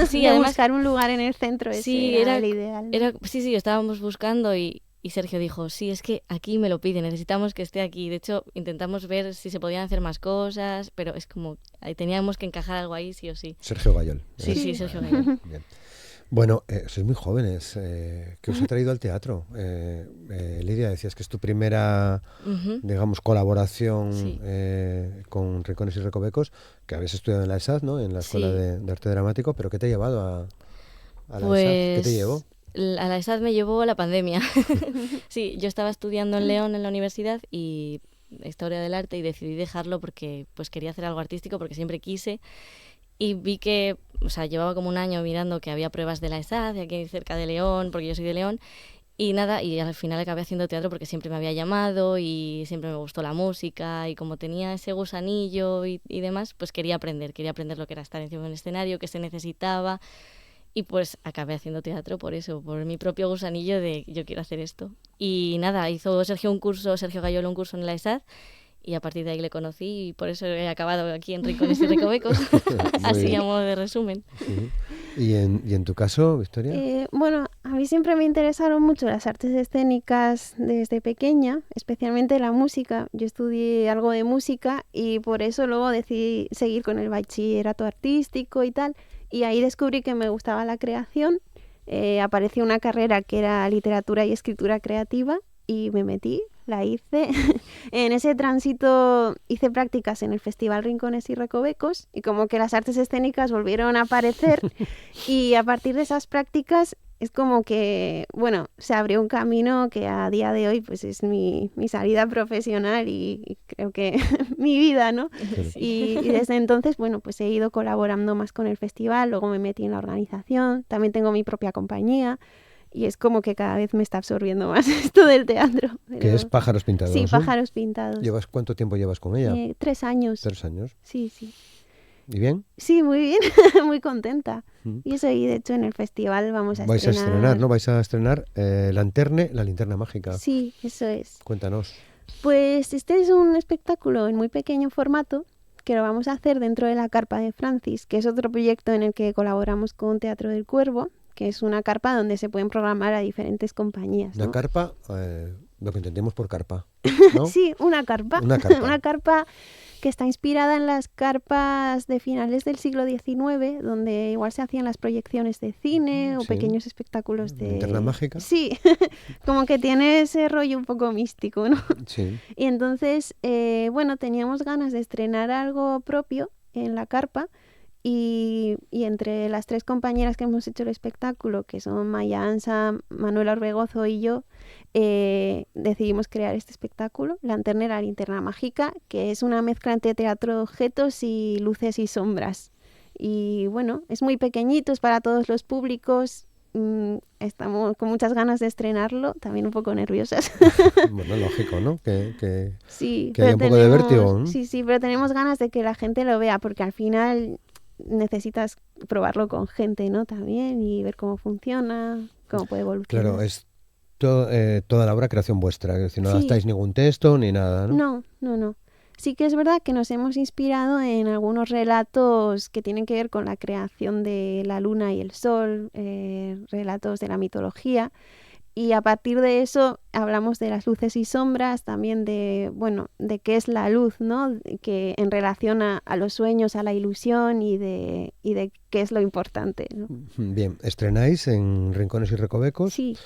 Sí, además buscar un lugar en el centro era el ideal. Sí, estábamos buscando y Sergio dijo, sí, es que aquí me lo pide, necesitamos que esté aquí. De hecho, intentamos ver si se podían hacer más cosas, pero es como, teníamos que encajar algo ahí sí o sí. Sergio Gayol. Sí, Sergio Gayol. Bien. Bueno, sois muy jóvenes. ¿Qué os ha traído al teatro? Lidia, decías que es tu primera, digamos, colaboración con Rincones y Recovecos, que habéis estudiado en la ESAD, ¿no? En la Escuela de Arte Dramático, pero ¿qué te ha llevado a la ESAD? ¿Qué te llevó? A la ESAD me llevó la pandemia. Sí, yo estaba estudiando en León en la universidad y Historia del Arte y decidí dejarlo porque pues quería hacer algo artístico porque siempre quise y vi que, o sea, llevaba como un año mirando que había pruebas de la ESAD aquí cerca de León, porque yo soy de León y nada, y al final acabé haciendo teatro porque siempre me había llamado y siempre me gustó la música y como tenía ese gusanillo y demás, pues quería aprender lo que era estar encima de un escenario, que se necesitaba. Y pues acabé haciendo teatro por eso, por mi propio gusanillo de yo quiero hacer esto. Y nada, hizo Sergio Gayol un curso en la ESAD y a partir de ahí le conocí y por eso he acabado aquí en Rincones y Recovecos, así a modo de resumen. ¿Y en tu caso, Victoria? Bueno, a mí siempre me interesaron mucho las artes escénicas desde pequeña, especialmente la música. Yo estudié algo de música y por eso luego decidí seguir con el bachillerato artístico y tal. Y ahí descubrí que me gustaba la creación. Apareció una carrera que era literatura y escritura creativa y me metí, la hice. En ese tránsito hice prácticas en el Festival Rincones y Recovecos y como que las artes escénicas volvieron a aparecer y a partir de esas prácticas es como que, bueno, se abrió un camino que a día de hoy pues es mi salida profesional y creo que mi vida, ¿no? Y desde entonces, bueno, pues he ido colaborando más con el festival, luego me metí en la organización, también tengo mi propia compañía y es como que cada vez me está absorbiendo más esto del teatro. Pero... ¿Qué es Pájaros Pintados? Sí, ¿no? Pájaros Pintados. ¿Cuánto tiempo llevas con ella? 3 años. 3 años. Sí, sí. ¿Y bien? Sí, muy bien, muy contenta. Y eso, y de hecho en el festival vamos a estrenar... Vais a estrenar, ¿no? Vais a estrenar Lanterne, la linterna mágica. Sí, eso es. Cuéntanos. Pues este es un espectáculo en muy pequeño formato que lo vamos a hacer dentro de la Carpa de Francis, que es otro proyecto en el que colaboramos con Teatro del Cuervo, que es una carpa donde se pueden programar a diferentes compañías, ¿no? Una carpa, lo que entendemos por carpa, ¿no? Sí, una carpa. Una carpa. Una carpa que está inspirada en las carpas de finales del siglo XIX, donde igual se hacían las proyecciones de cine o pequeños espectáculos de... ¿Linterna mágica? Sí, como que tiene ese rollo un poco místico, ¿no? Sí. Y entonces, bueno, teníamos ganas de estrenar algo propio en la carpa y entre las 3 compañeras que hemos hecho el espectáculo, que son Maya Ansa, Manuela Orbegozo y yo, decidimos crear este espectáculo, Lanterne, la linterna mágica, que es una mezcla entre teatro de objetos y luces y sombras. Y bueno, es muy pequeñito, es para todos los públicos. Estamos con muchas ganas de estrenarlo, también un poco nerviosas. Bueno, lógico, ¿no? Sí, que haya un poco de vértigo, ¿no? Sí, pero tenemos ganas de que la gente lo vea, porque al final necesitas probarlo con gente, ¿no? También, y ver cómo funciona, cómo puede evolucionar. Claro, es toda la obra creación vuestra, es decir, no adaptáis ningún texto ni nada, ¿no? No. Sí que es verdad que nos hemos inspirado en algunos relatos que tienen que ver con la creación de la luna y el sol, relatos de la mitología, y a partir de eso hablamos de las luces y sombras, también de qué es la luz, ¿no? Que en relación a los sueños, a la ilusión y de qué es lo importante, ¿no? Bien, estrenáis en Rincones y Recovecos. Sí.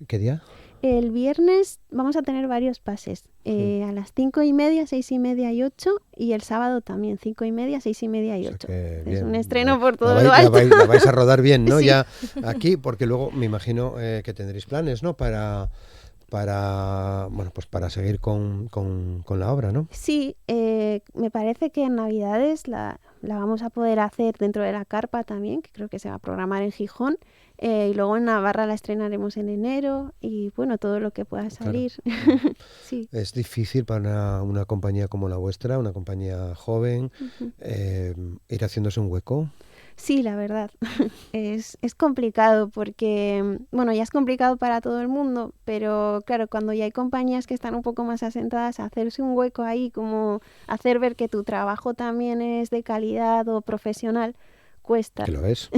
¿Qué día? El viernes vamos a tener varios pases, a las 5:30, 6:30 y 8, y el sábado también 5:30, 6:30 y 8. Es un estreno por todo lo alto. La vais a rodar bien, ¿no? Sí. Ya aquí, porque luego me imagino que tendréis planes, ¿no? Para bueno, pues para seguir con la obra, ¿no? Sí, me parece que en Navidades la vamos a poder hacer dentro de la carpa también, que creo que se va a programar en Gijón, y luego en Navarra la estrenaremos en enero, y bueno, todo lo que pueda salir. Claro. Sí. Es difícil para una compañía como la vuestra, una compañía joven, ir haciéndose un hueco. Sí, la verdad, es complicado porque, bueno, ya es complicado para todo el mundo, pero claro, cuando ya hay compañías que están un poco más asentadas, hacerse un hueco ahí, como hacer ver que tu trabajo también es de calidad o profesional, cuesta. Que lo es.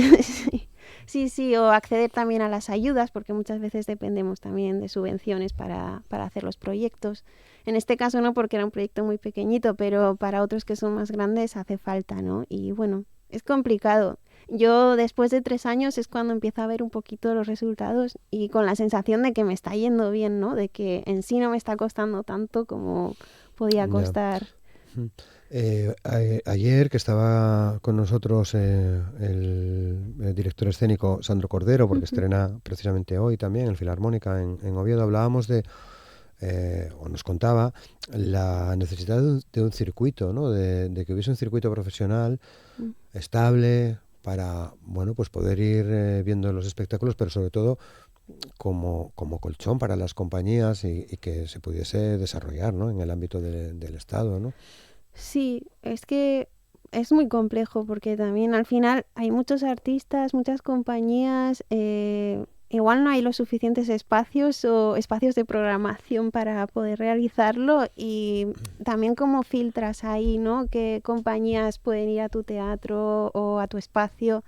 Sí, o acceder también a las ayudas, porque muchas veces dependemos también de subvenciones para hacer los proyectos. En este caso no, porque era un proyecto muy pequeñito, pero para otros que son más grandes hace falta, ¿no? Y bueno, es complicado. Yo después de 3 años es cuando empiezo a ver un poquito los resultados y con la sensación de que me está yendo bien, ¿no? De que en sí no me está costando tanto como podía costar. Ayer que estaba con nosotros el director escénico Sandro Cordero, porque estrena precisamente hoy también el Filarmónica en Oviedo, hablábamos o nos contaba la necesidad de un circuito, ¿no? De que hubiese un circuito profesional estable para, bueno, pues poder ir viendo los espectáculos, pero sobre todo como colchón para las compañías y que se pudiese desarrollar, ¿no? En el ámbito del Estado, ¿no? Sí, es que es muy complejo porque también al final hay muchos artistas, muchas compañías, igual no hay los suficientes espacios o espacios de programación para poder realizarlo y también cómo filtras ahí, ¿no? ¿Qué compañías pueden ir a tu teatro o a tu espacio?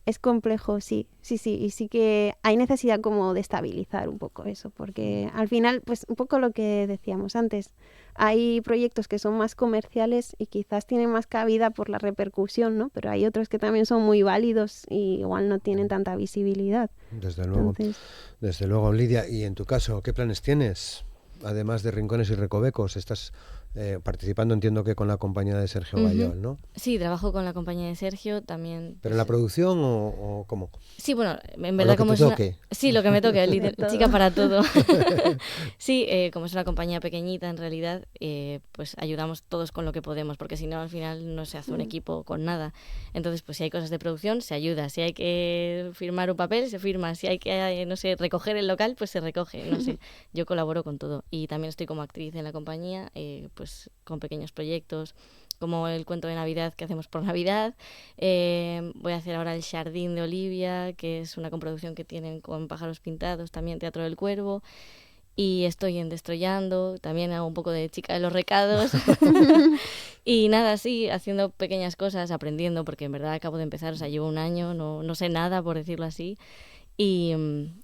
Es complejo, sí, y sí que hay necesidad como de estabilizar un poco eso, porque al final, pues un poco lo que decíamos antes, hay proyectos que son más comerciales y quizás tienen más cabida por la repercusión, ¿no? Pero hay otros que también son muy válidos y igual no tienen tanta visibilidad. Desde luego, Lidia. Y en tu caso, ¿qué planes tienes? Además de Rincones y Recovecos, estás participando, entiendo que con la compañía de Sergio Bayol, ¿no? Sí, trabajo con la compañía de Sergio también. ¿Pero en la producción o cómo? Sí, bueno, en verdad como es sí, lo que me toque, chica para todo. Sí, como es una compañía pequeñita en realidad, pues ayudamos todos con lo que podemos, porque si no al final no se hace un equipo con nada. Entonces, pues si hay cosas de producción, se ayuda. Si hay que firmar un papel, se firma. Si hay que, no sé, recoger el local, pues se recoge. No sé, yo colaboro con todo. Y también estoy como actriz en la compañía, pues con pequeños proyectos, como el cuento de Navidad que hacemos por Navidad. Voy a hacer ahora el Jardín de Olivia, que es una coproducción que tienen con Pájaros Pintados, también Teatro del Cuervo. Y estoy en Destroyando, también hago un poco de chica de los recados. Y nada, sí, haciendo pequeñas cosas, aprendiendo, porque en verdad acabo de empezar, o sea, llevo 1 año, no sé nada, por decirlo así. Y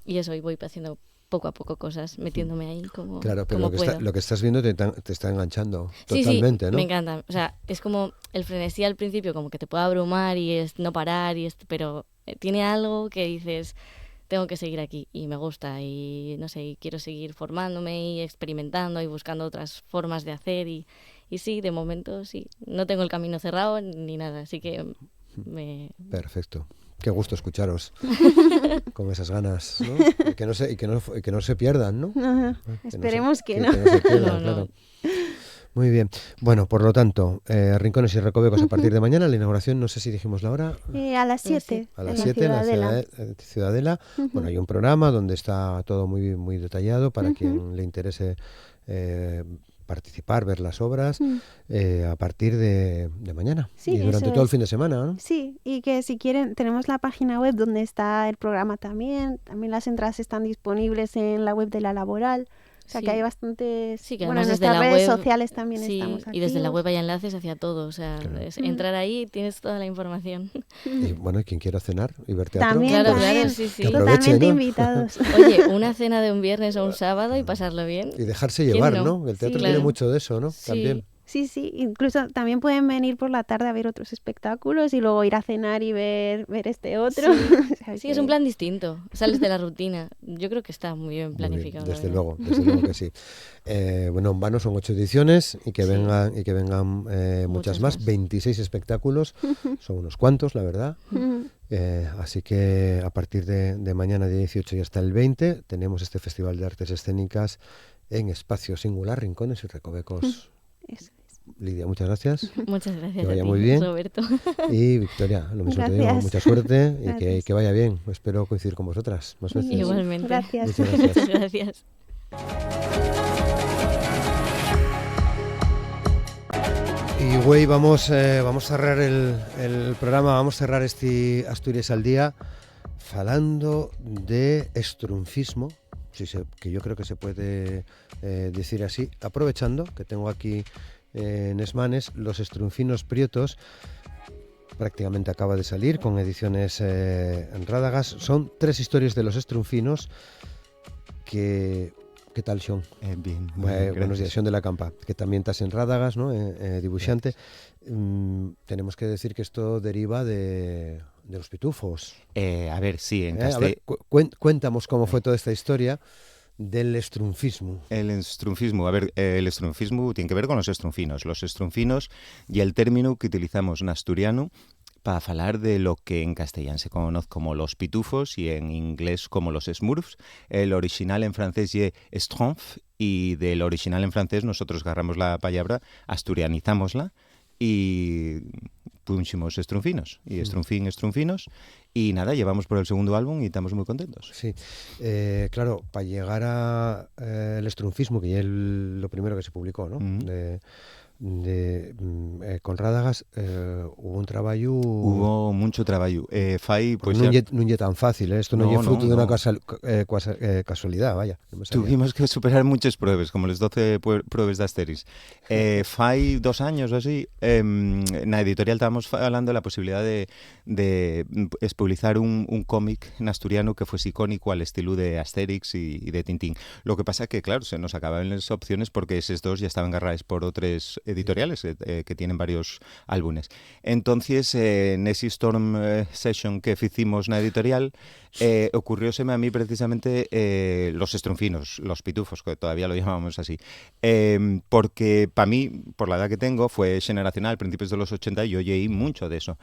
eso, y voy haciendo poco a poco cosas, metiéndome ahí como claro, pero como lo que estás viendo te está enganchando totalmente, sí, ¿no? Me encanta. O sea, es como el frenesí al principio, como que te puede abrumar y es no parar, pero tiene algo que dices, tengo que seguir aquí y me gusta y no sé, y quiero seguir formándome y experimentando y buscando otras formas de hacer y sí, de momento sí, no tengo el camino cerrado ni nada, así que Perfecto. Qué gusto escucharos con esas ganas, ¿no? Y que no se pierdan, ¿no? Esperemos que no. Que no se pierdan, No. claro. Muy bien. Bueno, por lo tanto, Rincones y Recovecos a partir de mañana. La inauguración, no sé si dijimos la hora. A las 7. A las 7 en la Ciudadela. Bueno, hay un programa donde está todo muy, muy detallado para quien le interese participar, ver las obras a partir de mañana y durante todo el fin de semana, ¿no? Sí, y que si quieren, tenemos la página web donde está el programa también las entradas están disponibles en la web de La Laboral. O sea, que hay bastantes... Sí, que bueno, en además nuestras redes web, sociales también estamos y desde la web hay enlaces hacia todo. O sea, claro. Entrar ahí tienes toda la información. Y bueno, y quien quiera cenar y ver teatro... También, claro, sí. Que aproveche, totalmente ¿no? invitados. Oye, una cena de un viernes o un sábado y pasarlo bien. Y dejarse llevar, ¿no? El teatro tiene claro. mucho de eso, ¿no? Sí. También. Sí, incluso también pueden venir por la tarde a ver otros espectáculos y luego ir a cenar y ver este otro. Sí, O sea sí, es un plan distinto, sales de la rutina. Yo creo que está muy bien planificado. Muy bien, desde luego que sí. Bueno, en vano son 8 ediciones y que vengan muchas más. 26 espectáculos, son unos cuantos, la verdad. Así que a partir de mañana, día 18 y hasta el 20, tenemos este Festival de Artes Escénicas en Espacio Singular, Rincones y Recovecos. Eso es. Lidia, muchas gracias. Muchas gracias que vaya a ti, muy bien. Roberto. Y Victoria, lo mismo te digo, mucha suerte y que vaya bien. Espero coincidir con vosotras más veces. Igualmente. Gracias. Muchas gracias. Muchas gracias. Y güey, vamos a cerrar el programa, vamos a cerrar este Asturias al Día falando de estrunfismo, que yo creo que se puede decir así, aprovechando que tengo aquí en Esmanes los estrunfinos prietos. Prácticamente acaba de salir con ediciones en Rádagas. Son 3 historias de los estrunfinos que... ¿Qué tal, Xon? Bien. Buenos días, Xon de la Campa, que también estás en Rádagas, ¿no? Dibuixante. Tenemos que decir que esto deriva de los pitufos. A ver, sí, en cuéntanos cómo fue toda esta historia del estrunfismo. El estrunfismo, a ver, el estrunfismo tiene que ver con los estrunfinos. Los estrunfinos y el término que utilizamos en asturiano para hablar de lo que en castellano se conoce como los pitufos y en inglés como los Smurfs. El original en francés es Schtroumpf y del original en francés nosotros agarramos la palabra, asturianizámosla y pusimos estrunfinos y estrunfinos y nada, llevamos por el segundo álbum y estamos muy contentos. Sí, claro, para llegar a el estrunfismo, que ya es lo primero que se publicó, ¿no? Con Rádagas hubo un trabajo. Hubo mucho trabajo. Pues no es tan fácil, esto no es fruto de una casualidad, vaya. Tuvimos que superar muchas pruebas, como las 12 pruebas de Asterix. Fai 2 años o así, na editorial estábamos hablando de la posibilidad de publicar un cómic en asturiano que fuese icónico al estilo de Asterix y de Tintín. Lo que pasa que, claro, se nos acababan las opciones porque esos dos ya estaban agarrados por otras editoriales que tienen varios álbumes. Entonces, en ese Storm Session que hicimos en la editorial, ocurrióseme a mí precisamente los estrunfinos, los pitufos, que todavía lo llamamos así, porque para mí, por la edad que tengo, fue generacional, principios de los 80, y yo leí mucho de eso.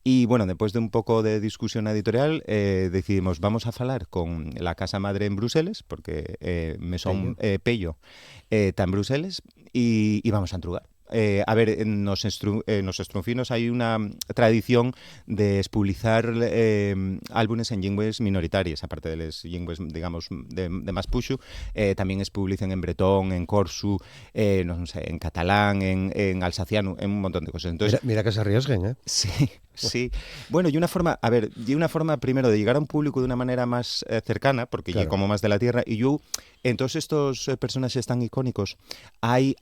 Y bueno, después de un poco de discusión editorial, decidimos, vamos a hablar con la casa madre en Bruselas, porque Mesón Pello está en Bruselas, y vamos a entrugar. A ver, en los estrunfinos hay una tradición de publicar álbumes en llenguas minoritarias, aparte de las llenguas, digamos, de más puxo, también es publican en bretón, en corsu, no sé, en catalán, en alsaciano, en un montón de cosas. Entonces, mira que se arriesguen, ¿eh? Sí. Sí, bueno, y una forma primero de llegar a un público de una manera más cercana, porque claro, como más de la tierra, y yo, en todos estos personajes tan icónicos, hay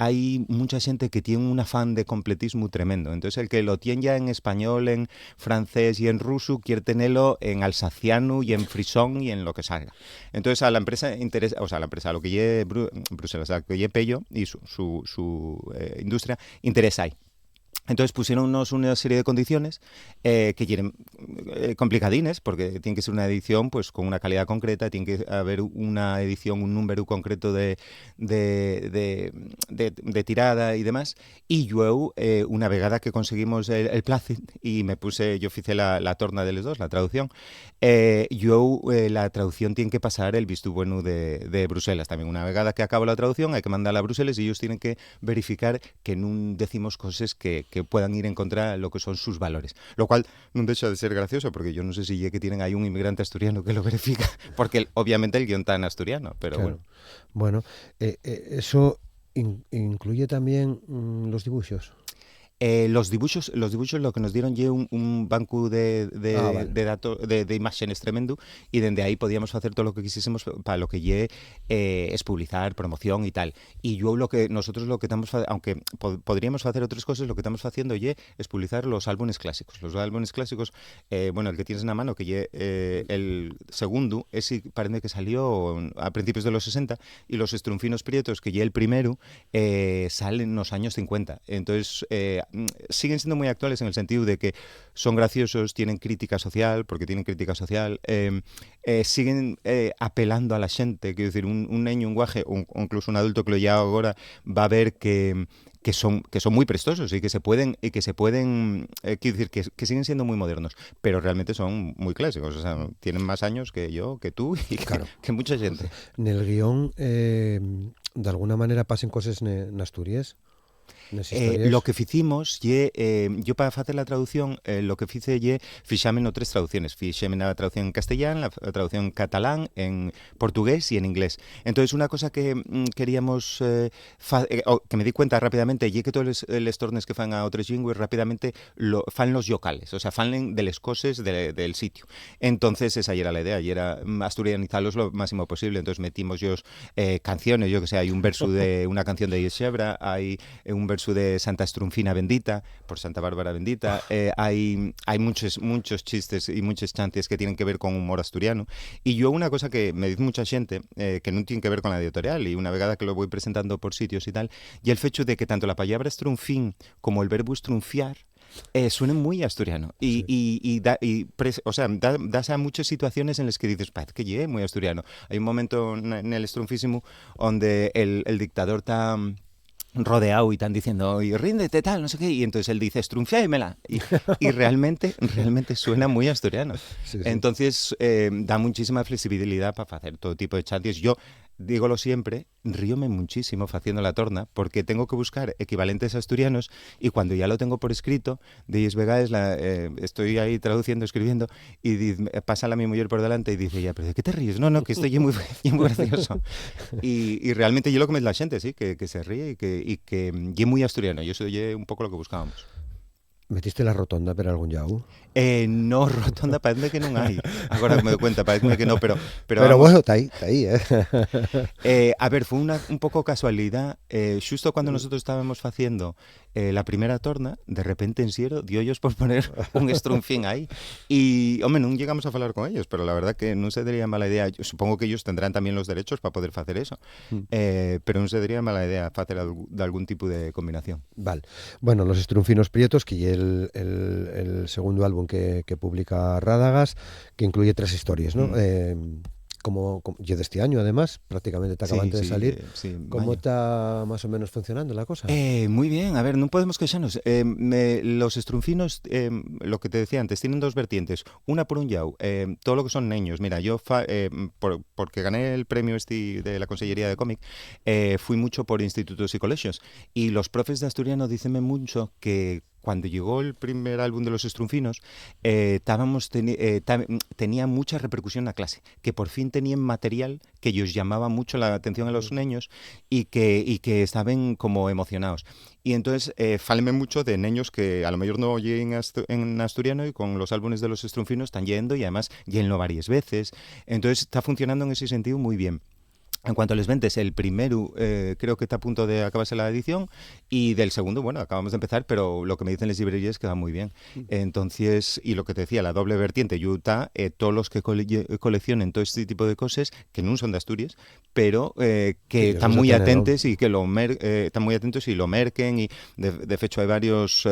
mucha gente que tiene un afán de completismo tremendo. Entonces, el que lo tiene ya en español, en francés y en ruso, quiere tenerlo en alsaciano y en frisón y en lo que salga. Entonces, a la empresa interesa, o sea, a la empresa, a lo que lleve Bruselas, a lo que lleve Pello y su industria, interesa ahí. Entonces pusieronnos una serie de condiciones que quieren complicadines, porque tiene que ser una edición pues con una calidad concreta, tiene que haber una edición, un número concreto de tirada y demás. Y yo, una vegada que conseguimos el plazo, y yo hice la torna de los dos, la traducción, la traducción tiene que pasar el visto bueno de Bruselas. También una vegada que acabo la traducción hay que mandarla a Bruselas y ellos tienen que verificar que no decimos cosas que puedan ir en contra de lo que son sus valores. Lo cual no deja de ser gracioso, porque yo no sé si que tienen ahí un inmigrante asturiano que lo verifica, porque obviamente el guión está en asturiano, pero claro. Bueno, eso incluye también los dibujos. Los dibujos lo que nos dieron lle un banco Vale. de datos de imágenes tremendo, y desde ahí podíamos hacer todo lo que quisiésemos para lo que lle es publicar, promoción y tal. Y yo nosotros lo que estamos, aunque podríamos hacer otras cosas, lo que estamos haciendo lle es publicar los álbumes clásicos. Los álbumes clásicos, bueno, el que tienes en la mano, que lle el segundo, ese parece que salió a principios de los 60, y los Estrunfinos Prietos, que lle el primero, salen en los años 50. Entonces, siguen siendo muy actuales en el sentido de que son graciosos, tienen crítica social, porque tienen crítica social, siguen apelando a la gente. Quiero decir, un niño, un guaje, o incluso un adulto que lo lleva ahora, va a ver que son muy prestosos y que se pueden, quiero decir, que siguen siendo muy modernos, pero realmente son muy clásicos. O sea, tienen más años que yo, que tú y Claro. que mucha gente. Nel guión, de alguna manera pasen cosas en Asturias. Lo que hicimos, yo para hacer la traducción, lo que hice fixame en tres traducciones. Fixame en la traducción en castellano, la traducción en catalán, en portugués y en inglés. Entonces, una cosa que queríamos, que me di cuenta rápidamente, que todos los tornes que fan a otras lingües rápidamente fan los locales, o sea, fan de les coses del sitio. Entonces, esa era la idea, y era asturianizarlos lo máximo posible. Entonces, metimos canciones, yo que sé, hay un verso de una canción de Yeshebra, hay un verso de Santa Estrunfina bendita, por Santa Bárbara bendita, hay muchos chistes y muchos chantes que tienen que ver con humor asturiano. Y yo, una cosa que me dice mucha gente, que no tiene que ver con la editorial, y una vegada que lo voy presentando por sitios y tal, y el hecho de que tanto la palabra estrunfín como el verbo estrunfiar suenen muy asturiano, o sea, das a muchas situaciones en las que dices, parece que llegue muy asturiano. Hay un momento en el estrunfísimo donde el dictador está rodeado y están diciendo, y ríndete, tal, no sé qué, y entonces él dice, estrunfiáimela, y realmente suena muy asturiano. Sí. Entonces da muchísima flexibilidad para hacer todo tipo de chantes. Yo dígolo siempre, ríome muchísimo haciendo la torna, porque tengo que buscar equivalentes asturianos, y cuando ya lo tengo por escrito, de Ies Vegaes, estoy ahí traduciendo, escribiendo, y pasa la mi mujer por delante y dice, ya, pero ¿de qué te ríes? No, que estoy muy gracioso. Y realmente yo lo que me es la gente, sí, que se ríe y que es muy asturiano, y eso es un poco lo que buscábamos. Metiste la rotonda per algún llau? No, rotonda parece que non hai. Agora que me doy cuenta, parece que no, pero bueno, está ahí, a ver, fue un poco casualidad. Justo cuando nosotros estábamos haciendo la primera torna, de repente en Siero dio ellos por poner un estrunfín ahí. Y, hombre, no llegamos a hablar con ellos, pero la verdad que no se daría mala idea. Yo supongo que ellos tendrán también los derechos para poder hacer eso. Pero no se daría mala idea hacer de algún tipo de combinación. Vale. Bueno, Los Estrunfinos Prietos, que es el segundo álbum que publica Rádagas, que incluye 3 historias, ¿no? Como de este año, además, prácticamente está acabando de salir. ¿Cómo está más o menos funcionando la cosa? Muy bien, a ver, no podemos quejarnos. Los estrunfinos, lo que te decía antes, tienen 2 vertientes. Una por un lado, todo lo que son niños. Mira, yo, porque gané el premio de la Consellería de Cómic, fui mucho por institutos y colegios. Y los profes de asturiano dicenme mucho que cuando llegó el primer álbum de Los Estrunfinos, tenía mucha repercusión en la clase, que por fin tenían material que ellos llamaba mucho la atención a los niños y que estaban como emocionados. Y entonces, fáleme mucho de niños que a lo mejor no lleguen en asturiano, y con los álbumes de Los Estrunfinos están yendo, y además llenlo varias veces. Entonces, está funcionando en ese sentido muy bien. En cuanto a los ventes, el primero creo que está a punto de acabarse la edición, y del segundo, bueno, acabamos de empezar, pero lo que me dicen las librerías es que va muy bien. Entonces, y lo que te decía, la doble vertiente, Utah, todos los que coleccionen todo este tipo de cosas, que no son de Asturias, pero que están muy atentos y que están muy atentos y lo merquen, y de hecho hay varios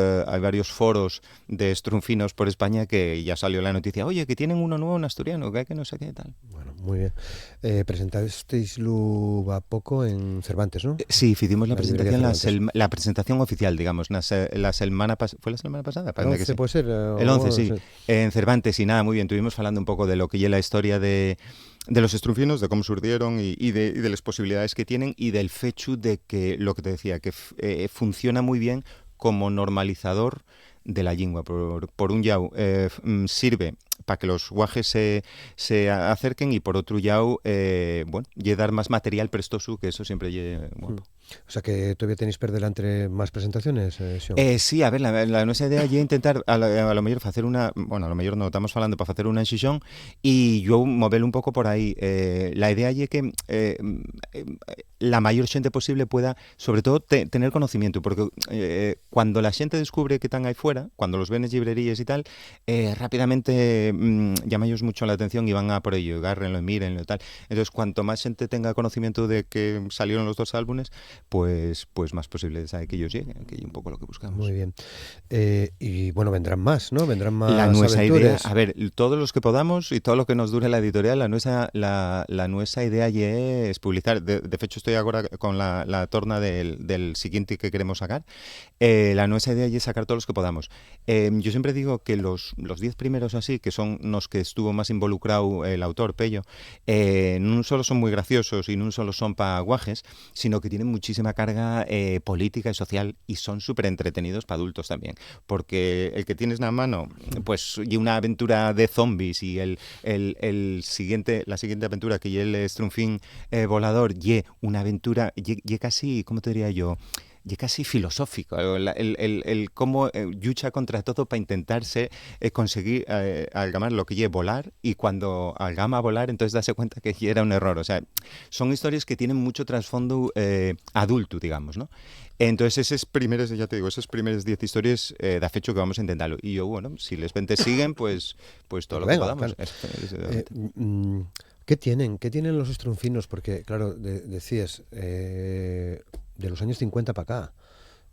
foros de estrunfinos por España que ya salió la noticia, oye, que tienen uno nuevo en asturiano, que no sé qué tal. Bueno, muy bien. Presentasteis va poco en Cervantes, ¿no? Sí, hicimos la presentación oficial, digamos, la semana ¿fue la semana pasada? El 11 puede ser. El 11, sí, en Cervantes, y nada, muy bien, estuvimos hablando un poco de lo que es la historia de los estrunfinos, de cómo surgieron y de las posibilidades que tienen, y del hecho de que, lo que te decía, que funciona muy bien como normalizador de la lengua. Por un lado, sirve para que los guajes se acerquen, y por otro lado, bueno, dar más material prestoso, que eso siempre bueno. O sea que todavía tenéis por delante más presentaciones, Xon? Sí, a ver, la nuestra idea é intentar a lo mellor facer unha, bueno, a lo mellor non estamos falando para facer unha en Xixón e yo movelo un pouco por aí. La idea é que la mayor xente posible pueda, sobre todo, tener conocimiento, porque cuando la xente descubre que están ahí fuera, cuando los ven en librerías y tal, rápidamente llama ellos mucho la atención y van a por ello, agárrenlo y mírenlo y tal. Entonces, cuanto más gente tenga conocimiento de que salieron los 2 álbumes, pues más posible es que ellos lleguen, que es un poco lo que buscamos. Muy bien. Y bueno, vendrán más, ¿no? Vendrán más la nuestra aventuras. Idea, a ver, todos los que podamos y todo lo que nos dure la editorial, la nuestra idea es publicar. De hecho, estoy ahora con la torna del siguiente que queremos sacar. La nuestra idea es sacar todos los que podamos. Yo siempre digo que los 10 primeros así, que son los que estuvo más involucrado el autor, Pello, no solo son muy graciosos y no solo son para guajes, sino que tienen muchísima carga política y social y son súper entretenidos para adultos también, porque el que tienes en la mano, pues, y una aventura de zombies y la siguiente aventura que es el Strunfín volador, y una aventura, y casi, ¿cómo te diría yo?, y casi filosófico, el cómo lucha contra todo para intentarse conseguir algamar lo que lleve volar, y cuando algama a volar entonces darse cuenta que era un error. O sea, son historias que tienen mucho trasfondo adulto, digamos, ¿no? Entonces esas primeras 10 historias da fecho que vamos a intentarlo. Y yo, bueno, si les 20 siguen, pues todo lo que podamos. Claro. ¿Qué tienen los Strunfinos? Porque, claro, decías, de los años 50 para acá,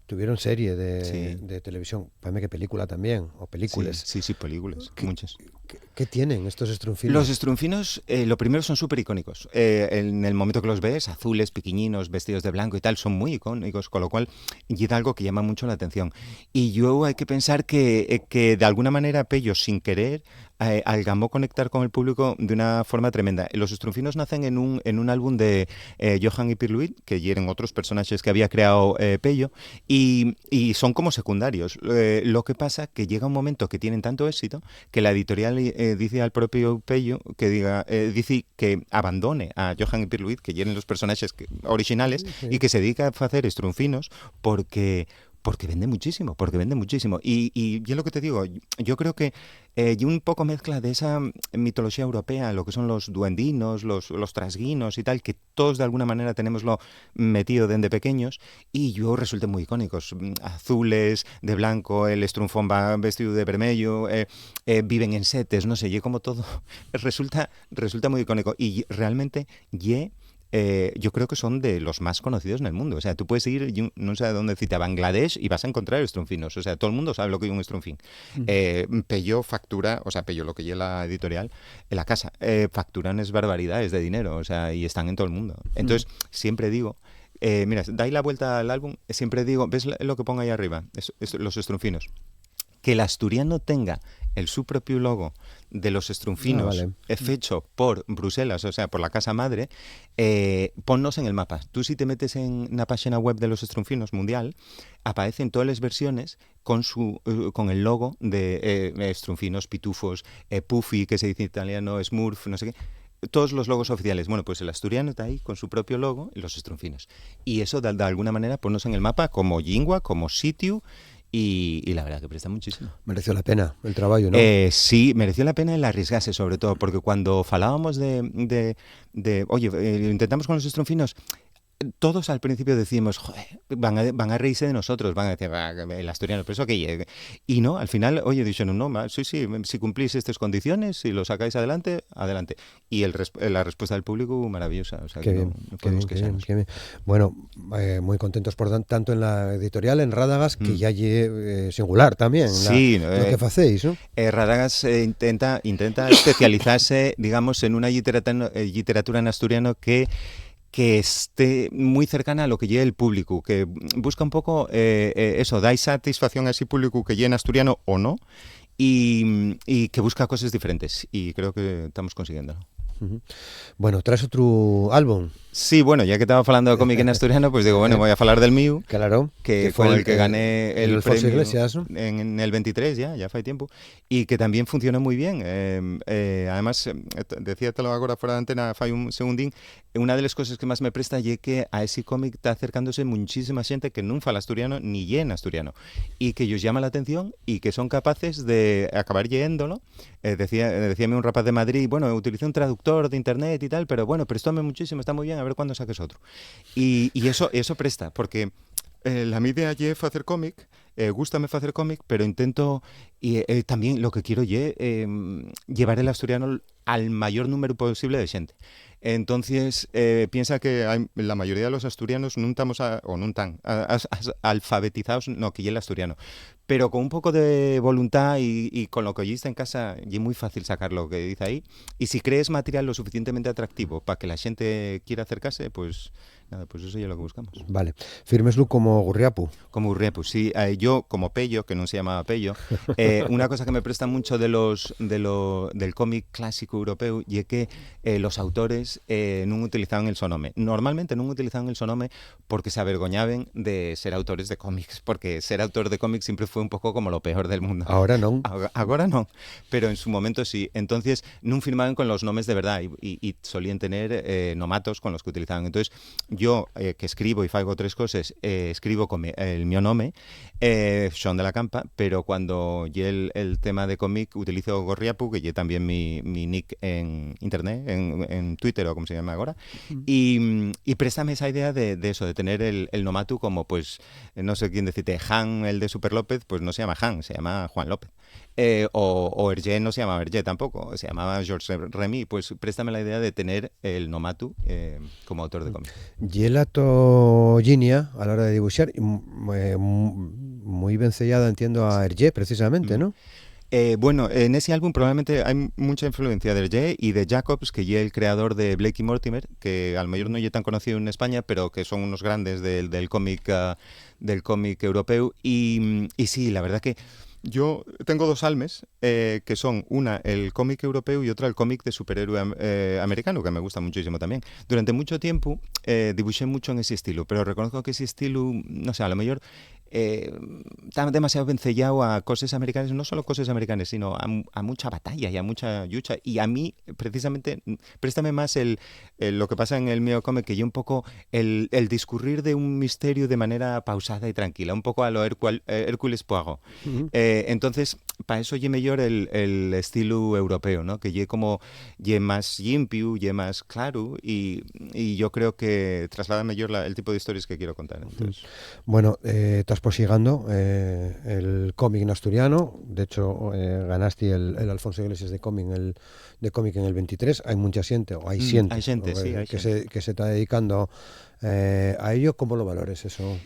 tuvieron serie de televisión, para mí que película también, o películas. Sí, películas, muchas. ¿Qué tienen estos Strunfinos? Los Strunfinos, lo primero, son súper icónicos. En el momento que los ves, azules, pequeñinos, vestidos de blanco y tal, son muy icónicos, con lo cual y es algo que llama mucho la atención. Y yo hay que pensar que de alguna manera Pello, sin querer, algamó conectar con el público de una forma tremenda. Los Strunfinos nacen en un álbum de Johan y Pierre Louis, que eran otros personajes que había creado Pello, y son como secundarios. Lo que pasa que llega un momento que tienen tanto éxito que la editorial dice al propio Pello que dice que abandone a Johan y Pierre Louis, que eran los personajes originales, y que se dedica a hacer Strunfinos porque vende muchísimo, Y yo lo que te digo, yo creo que y un poco mezcla de esa mitología europea, lo que son los duendinos, los trasguinos y tal, que todos de alguna manera tenemoslo metido desde pequeños, y yo resultan muy icónicos. Azules, de blanco, el Strunfón va vestido de vermelho, viven en setes, no sé, y como todo resulta muy icónico. Y realmente, yo creo que son de los más conocidos en el mundo. O sea, tú puedes ir, no sé a dónde cita, a Bangladesh, y vas a encontrar Strunfinos. O sea, todo el mundo sabe lo que es un Strunfín. Pello factura, o sea, Pello, lo que lleva la editorial, en la casa, facturan es barbaridades de dinero, o sea, y están en todo el mundo. Entonces, siempre digo, mira, dais la vuelta al álbum, siempre digo, ¿ves lo que pongo ahí arriba? Los Strunfinos. Que el asturiano tenga su propio logo de los Strunfinos, hecho por Bruselas, o sea, por la casa madre, ponnos en el mapa. Tú, si te metes en la página web de los Strunfinos mundial, aparecen todas las versiones con el logo de Strunfinos, Pitufos, Puffy, que se dice en italiano, Smurf, no sé qué. Todos los logos oficiales. Bueno, pues el asturiano está ahí con su propio logo y los Strunfinos. Y eso, de alguna manera, ponnos en el mapa como lingua, como sitio. Y la verdad que presta muchísimo. Mereció la pena el trabajo, ¿no? Sí, mereció la pena el arriesgarse, sobre todo, porque cuando falábamos oye, intentamos con los Strunfinos, todos al principio decimos, joder, van a reírse de nosotros, van a decir, el asturiano, pero eso que... Y no, al final, oye, dijeron, no, sí, si cumplís estas condiciones, si lo sacáis adelante. Y la respuesta del público, maravillosa. O sea, qué bien, no podemos quejarnos. Qué bien. Bueno, muy contentos por tanto en la editorial, en Rádagas, que ya singular también, sí, lo que hacéis, ¿no? Rádagas intenta especializarse, digamos, en una literatura en asturiano que esté muy cercana a lo que lleve el público, que busca un poco eso, da satisfacción a ese público que lleve en asturiano o no, y que busca cosas diferentes, y creo que estamos consiguiéndolo. Bueno, traes outro álbum. Sí, bueno, ya que estaba hablando de cómic en asturiano, pues digo, bueno, voy a hablar del mío, Claro. que fue el que gané el Alfonso premio Iglesias, ¿no? en el 23, ya fue tiempo, y que también funcionó muy bien. Además, decíatelo ahora fuera de antena, fai un segundín, una de las cosas que más me presta es que a ese cómic está acercándose muchísima gente que no fala asturiano ni lle en asturiano, y que ellos llama la atención y que son capaces de acabar leyéndolo. Decíame un rapaz de Madrid, bueno, utilicé un traductor de internet y tal, pero bueno, prestóme muchísimo, está muy bien, a ver cuándo saques otro. Y eso presta, porque la mi idea es hacer cómic, gústame hacer cómic, pero intento, y también lo que quiero llevar el asturiano al mayor número posible de gente. Entonces, piensa que la mayoría de los asturianos no estamos alfabetizados, no, que ya el asturiano. Pero con un poco de voluntad y con lo que oíste en casa, es muy fácil sacar lo que dice ahí. Y si crees material lo suficientemente atractivo para que la gente quiera acercarse, pues nada, pues eso es lo que buscamos. Vale. Firmeslo como Gurriapu. Como Gurriapu, sí. Yo, como Pello, que no se llamaba Pello, una cosa que me presta mucho del cómic clásico europeo y es que los autores no utilizaban el sonome. Normalmente no utilizaban el sonome porque se avergoñaban de ser autores de cómics, porque ser autor de cómics siempre fue un poco como lo peor del mundo. Ahora no. Ahora no, pero en su momento sí. Entonces no firmaban con los nombres de verdad y solían tener nomatos con los que utilizaban. Entonces yo, que escribo y fago tres cosas, escribo con el mío nome, Sean de la Campa, pero cuando lle el tema de cómic utilizo Gorriapu, que lle también mi nick en internet, en Twitter o como se llama ahora, y préstame esa idea de eso, de tener el nomatu como, pues, no sé quién decirte, Han, el de Super López, pues no se llama Han, se llama Juan López. O Hergé no se llamaba Hergé tampoco, se llamaba Georges Remy. Pues préstame la idea de tener el nomatu como autor de cómic. Y la toginia a la hora de dibujar, muy vencellada, entiendo, a Hergé, precisamente, ¿no? Bueno, en ese álbum probablemente hay mucha influencia de Hergé y de Jacobs, que es el creador de Blake y Mortimer, que a lo mejor no es tan conocido en España, pero que son unos grandes del cómic europeo. Y sí, la verdad que yo tengo dos almas, que son una el cómic europeo y otra el cómic de superhéroe americano, que me gusta muchísimo también. Durante mucho tiempo dibujé mucho en ese estilo, pero reconozco que ese estilo, no sé, a lo mejor está demasiado vencellado a cosas americanas, no solo cosas americanas, sino a mucha batalla y a mucha lucha. Y a mí, precisamente, préstame más lo que pasa en el mío cómic, que yo un poco el discurrir de un misterio de manera pausada y tranquila, un poco a lo Hércules Poirot. Entonces, para eso lle mejor el estilo europeo, ¿no? Que lle más limpio, lle más claro, y yo creo que traslada mejor el tipo de historias que quiero contar. Entonces. Bueno, estás posigando el cómic en asturiano. De hecho, ganaste el Alfonso Iglesias de cómic en el 23. Hay mucha gente, o hay gente, que se está dedicando a ello. ¿Cómo lo valores eso?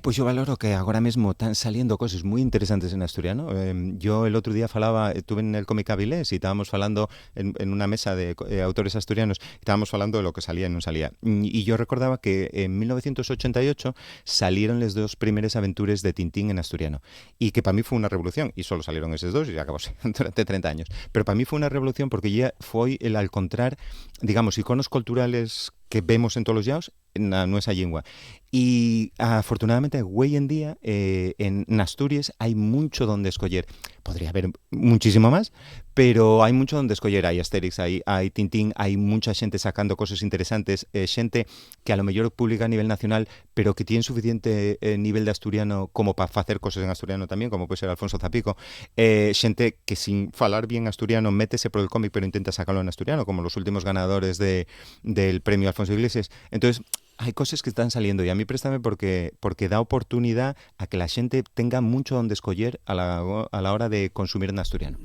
Pues yo valoro que ahora mismo están saliendo cosas muy interesantes en asturiano. Yo el otro día estuve en el Cómic Avilés y estábamos hablando en una mesa de autores asturianos, estábamos hablando de lo que salía y no salía. Y yo recordaba que en 1988 salieron las dos primeras aventuras de Tintín en asturiano. Y que para mí fue una revolución, y solo salieron esos dos y acabó durante 30 años. Pero para mí fue una revolución porque ya fue el al encontrar, digamos, iconos culturales que vemos en todos los lados en nuestra lengua. Y afortunadamente hoy en día en Asturias hay mucho donde escoger. Podría haber muchísimo más, pero hay mucho donde escoger. Hay Asterix, hay Tintín, hay mucha gente sacando cosas interesantes, gente que a lo mejor publica a nivel nacional, pero que tiene suficiente nivel de asturiano como para hacer cosas en asturiano también, como puede ser Alfonso Zapico. Gente que sin falar bien asturiano métese por el cómic, pero intenta sacarlo en asturiano, como los últimos ganadores del premio Alfonso Iglesias. Entonces, hay cosas que están saliendo y a mí préstame porque da oportunidad a que la gente tenga mucho donde escoger a la hora de consumir en asturiano.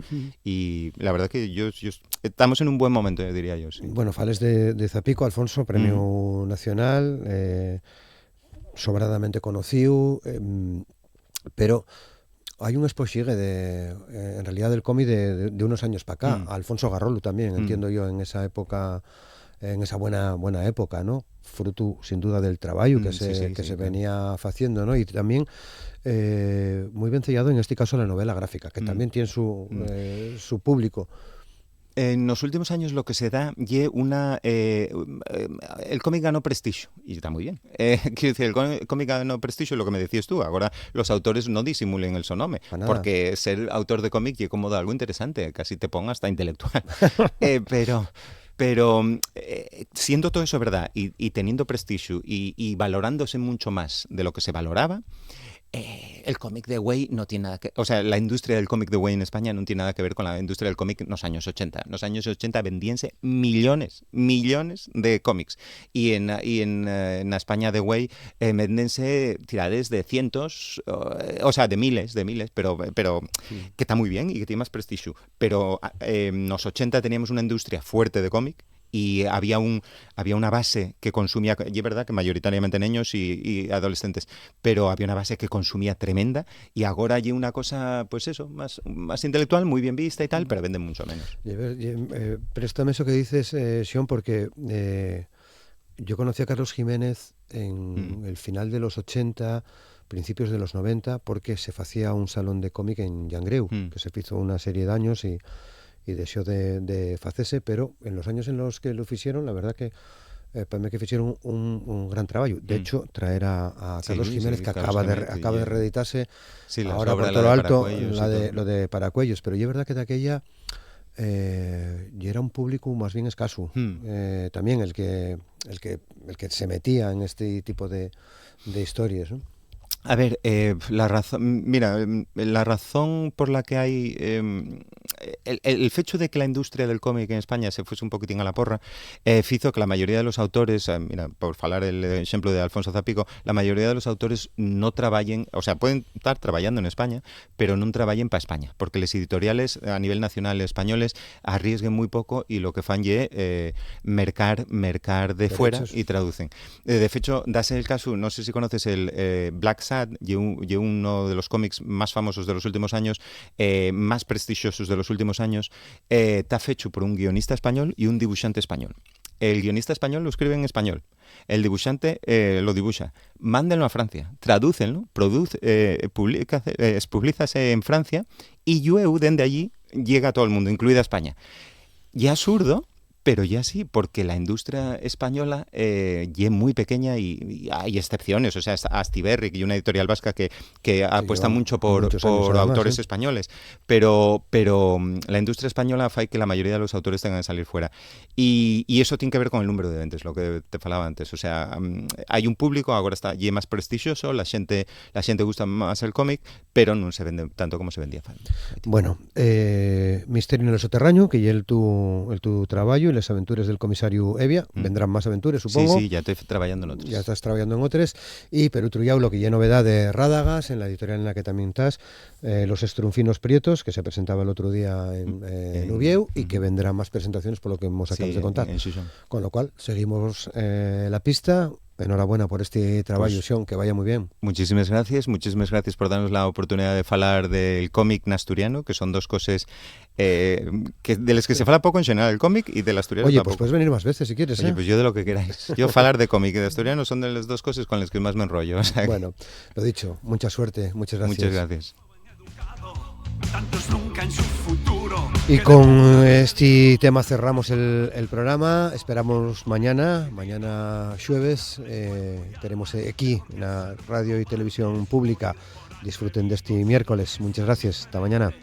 Y la verdad que yo estamos en un buen momento, diría yo. Sí. Bueno, fales de Zapico, Alfonso, premio nacional, sobradamente conocido, pero hay un exposigue en realidad del cómic de unos años para acá. Alfonso Garrolo también, entiendo yo, en esa época, en esa buena época, ¿no? Fruto, sin duda, del trabajo que se venía haciendo, ¿no? Y también muy vencellado, en este caso, la novela gráfica, que también tiene su público. en los últimos años lo que se da y una el cómic ganó prestigio y está muy bien. Quiero decir, el cómic ganó prestigio, lo que me decías tú. Ahora los autores no disimulen el sonome, porque ser autor de cómic y como de algo interesante, casi te ponga hasta intelectual. Pero siendo todo eso verdad y teniendo prestigio y valorándose mucho más de lo que se valoraba, el cómic de Way no tiene nada que... O sea, la industria del cómic de Way en España no tiene nada que ver con la industria del cómic en los años 80. En los años 80 vendíanse millones de cómics. Y en España de Way vendense tirades de cientos, o sea, de miles, pero que está muy bien y que tiene más prestigio. Pero en los 80 teníamos una industria fuerte de cómic, y había una base que consumía, y es verdad que mayoritariamente niños y adolescentes, pero había una base que consumía tremenda, y ahora hay una cosa, pues eso, más intelectual, muy bien vista y tal, pero venden mucho menos. Préstame eso que dices, Sion, porque yo conocí a Carlos Jiménez en el final de los 80, principios de los 90, porque se hacía un salón de cómic en Llangreu, que se hizo una serie de años y deseó de facese, pero en los años en los que lo hicieron, la verdad que para mí que hicieron un gran trabajo. De hecho, traer a Carlos Jiménez, que acaba de reeditarse ahora por todo lo alto, lo de Paracuellos, pero es verdad que de aquella y era un público más bien escaso. También el que se metía en este tipo de historias, ¿no? A ver, la razón por la que hay el hecho de que la industria del cómic en España se fuese un poquitín a la porra hizo que la mayoría de los autores, por falar el ejemplo de Alfonso Zapico, la mayoría de los autores no trabajen, o sea, pueden estar trabajando en España, pero no trabajen para España, porque los editoriales a nivel nacional españoles arriesguen muy poco y lo que fan es mercar de fuera y traducen. De hecho, dase el caso, no sé si conoces el Black Sad, y uno de los cómics más famosos de los últimos años, más prestigiosos de los últimos años, está hecho por un guionista español y un dibujante español. El guionista español lo escribe en español, el dibujante lo dibuja. Mándenlo a Francia, tradúcenlo, publicase en Francia, y luego desde allí llega a todo el mundo, incluida España. Y absurdo, pero ya sí, porque la industria española es muy pequeña y hay excepciones. O sea, Astiberri, y una editorial vasca que apuesta mucho por autores españoles. Pero la industria española hace que la mayoría de los autores tengan que salir fuera. Y eso tiene que ver con el número de ventas, lo que te falaba antes. O sea, hay un público, ahora está y es más prestigioso, la gente gusta más el cómic, pero no se vende tanto como se vendía. Bueno, Misterio en el Soterraño, que ya el tu trabajo y las aventuras del comisario Evia, vendrán más aventuras, supongo. Sí, ya estoy trabajando en otras. Ya estás trabajando en otras, y Perú Truyaulo, que ya novedad de Rádagas, en la editorial en la que también estás, Los Estrunfinos Prietos, que se presentaba el otro día en Ubieu, y que vendrán más presentaciones por lo que hemos acabado de contar. Con lo cual, seguimos la pista. Enhorabuena por este trabajo, Sion, que vaya muy bien. Muchísimas gracias por darnos la oportunidad de hablar del cómic asturiano, que son dos cosas de las que se habla poco en general, el cómic y del asturiano. Oye, pues puedes venir más veces si quieres. Oye, pues yo de lo que queráis. Yo hablar de cómic y de asturiano son de las dos cosas con las que más me enrollo. O sea, bueno, lo dicho, mucha suerte, muchas gracias. Muchas gracias. Tantos nunca en su futuro. Y con este tema cerramos el programa. Esperamos mañana jueves, tenemos aquí en la radio y televisión pública. Disfruten de este miércoles. Muchas gracias. Hasta mañana.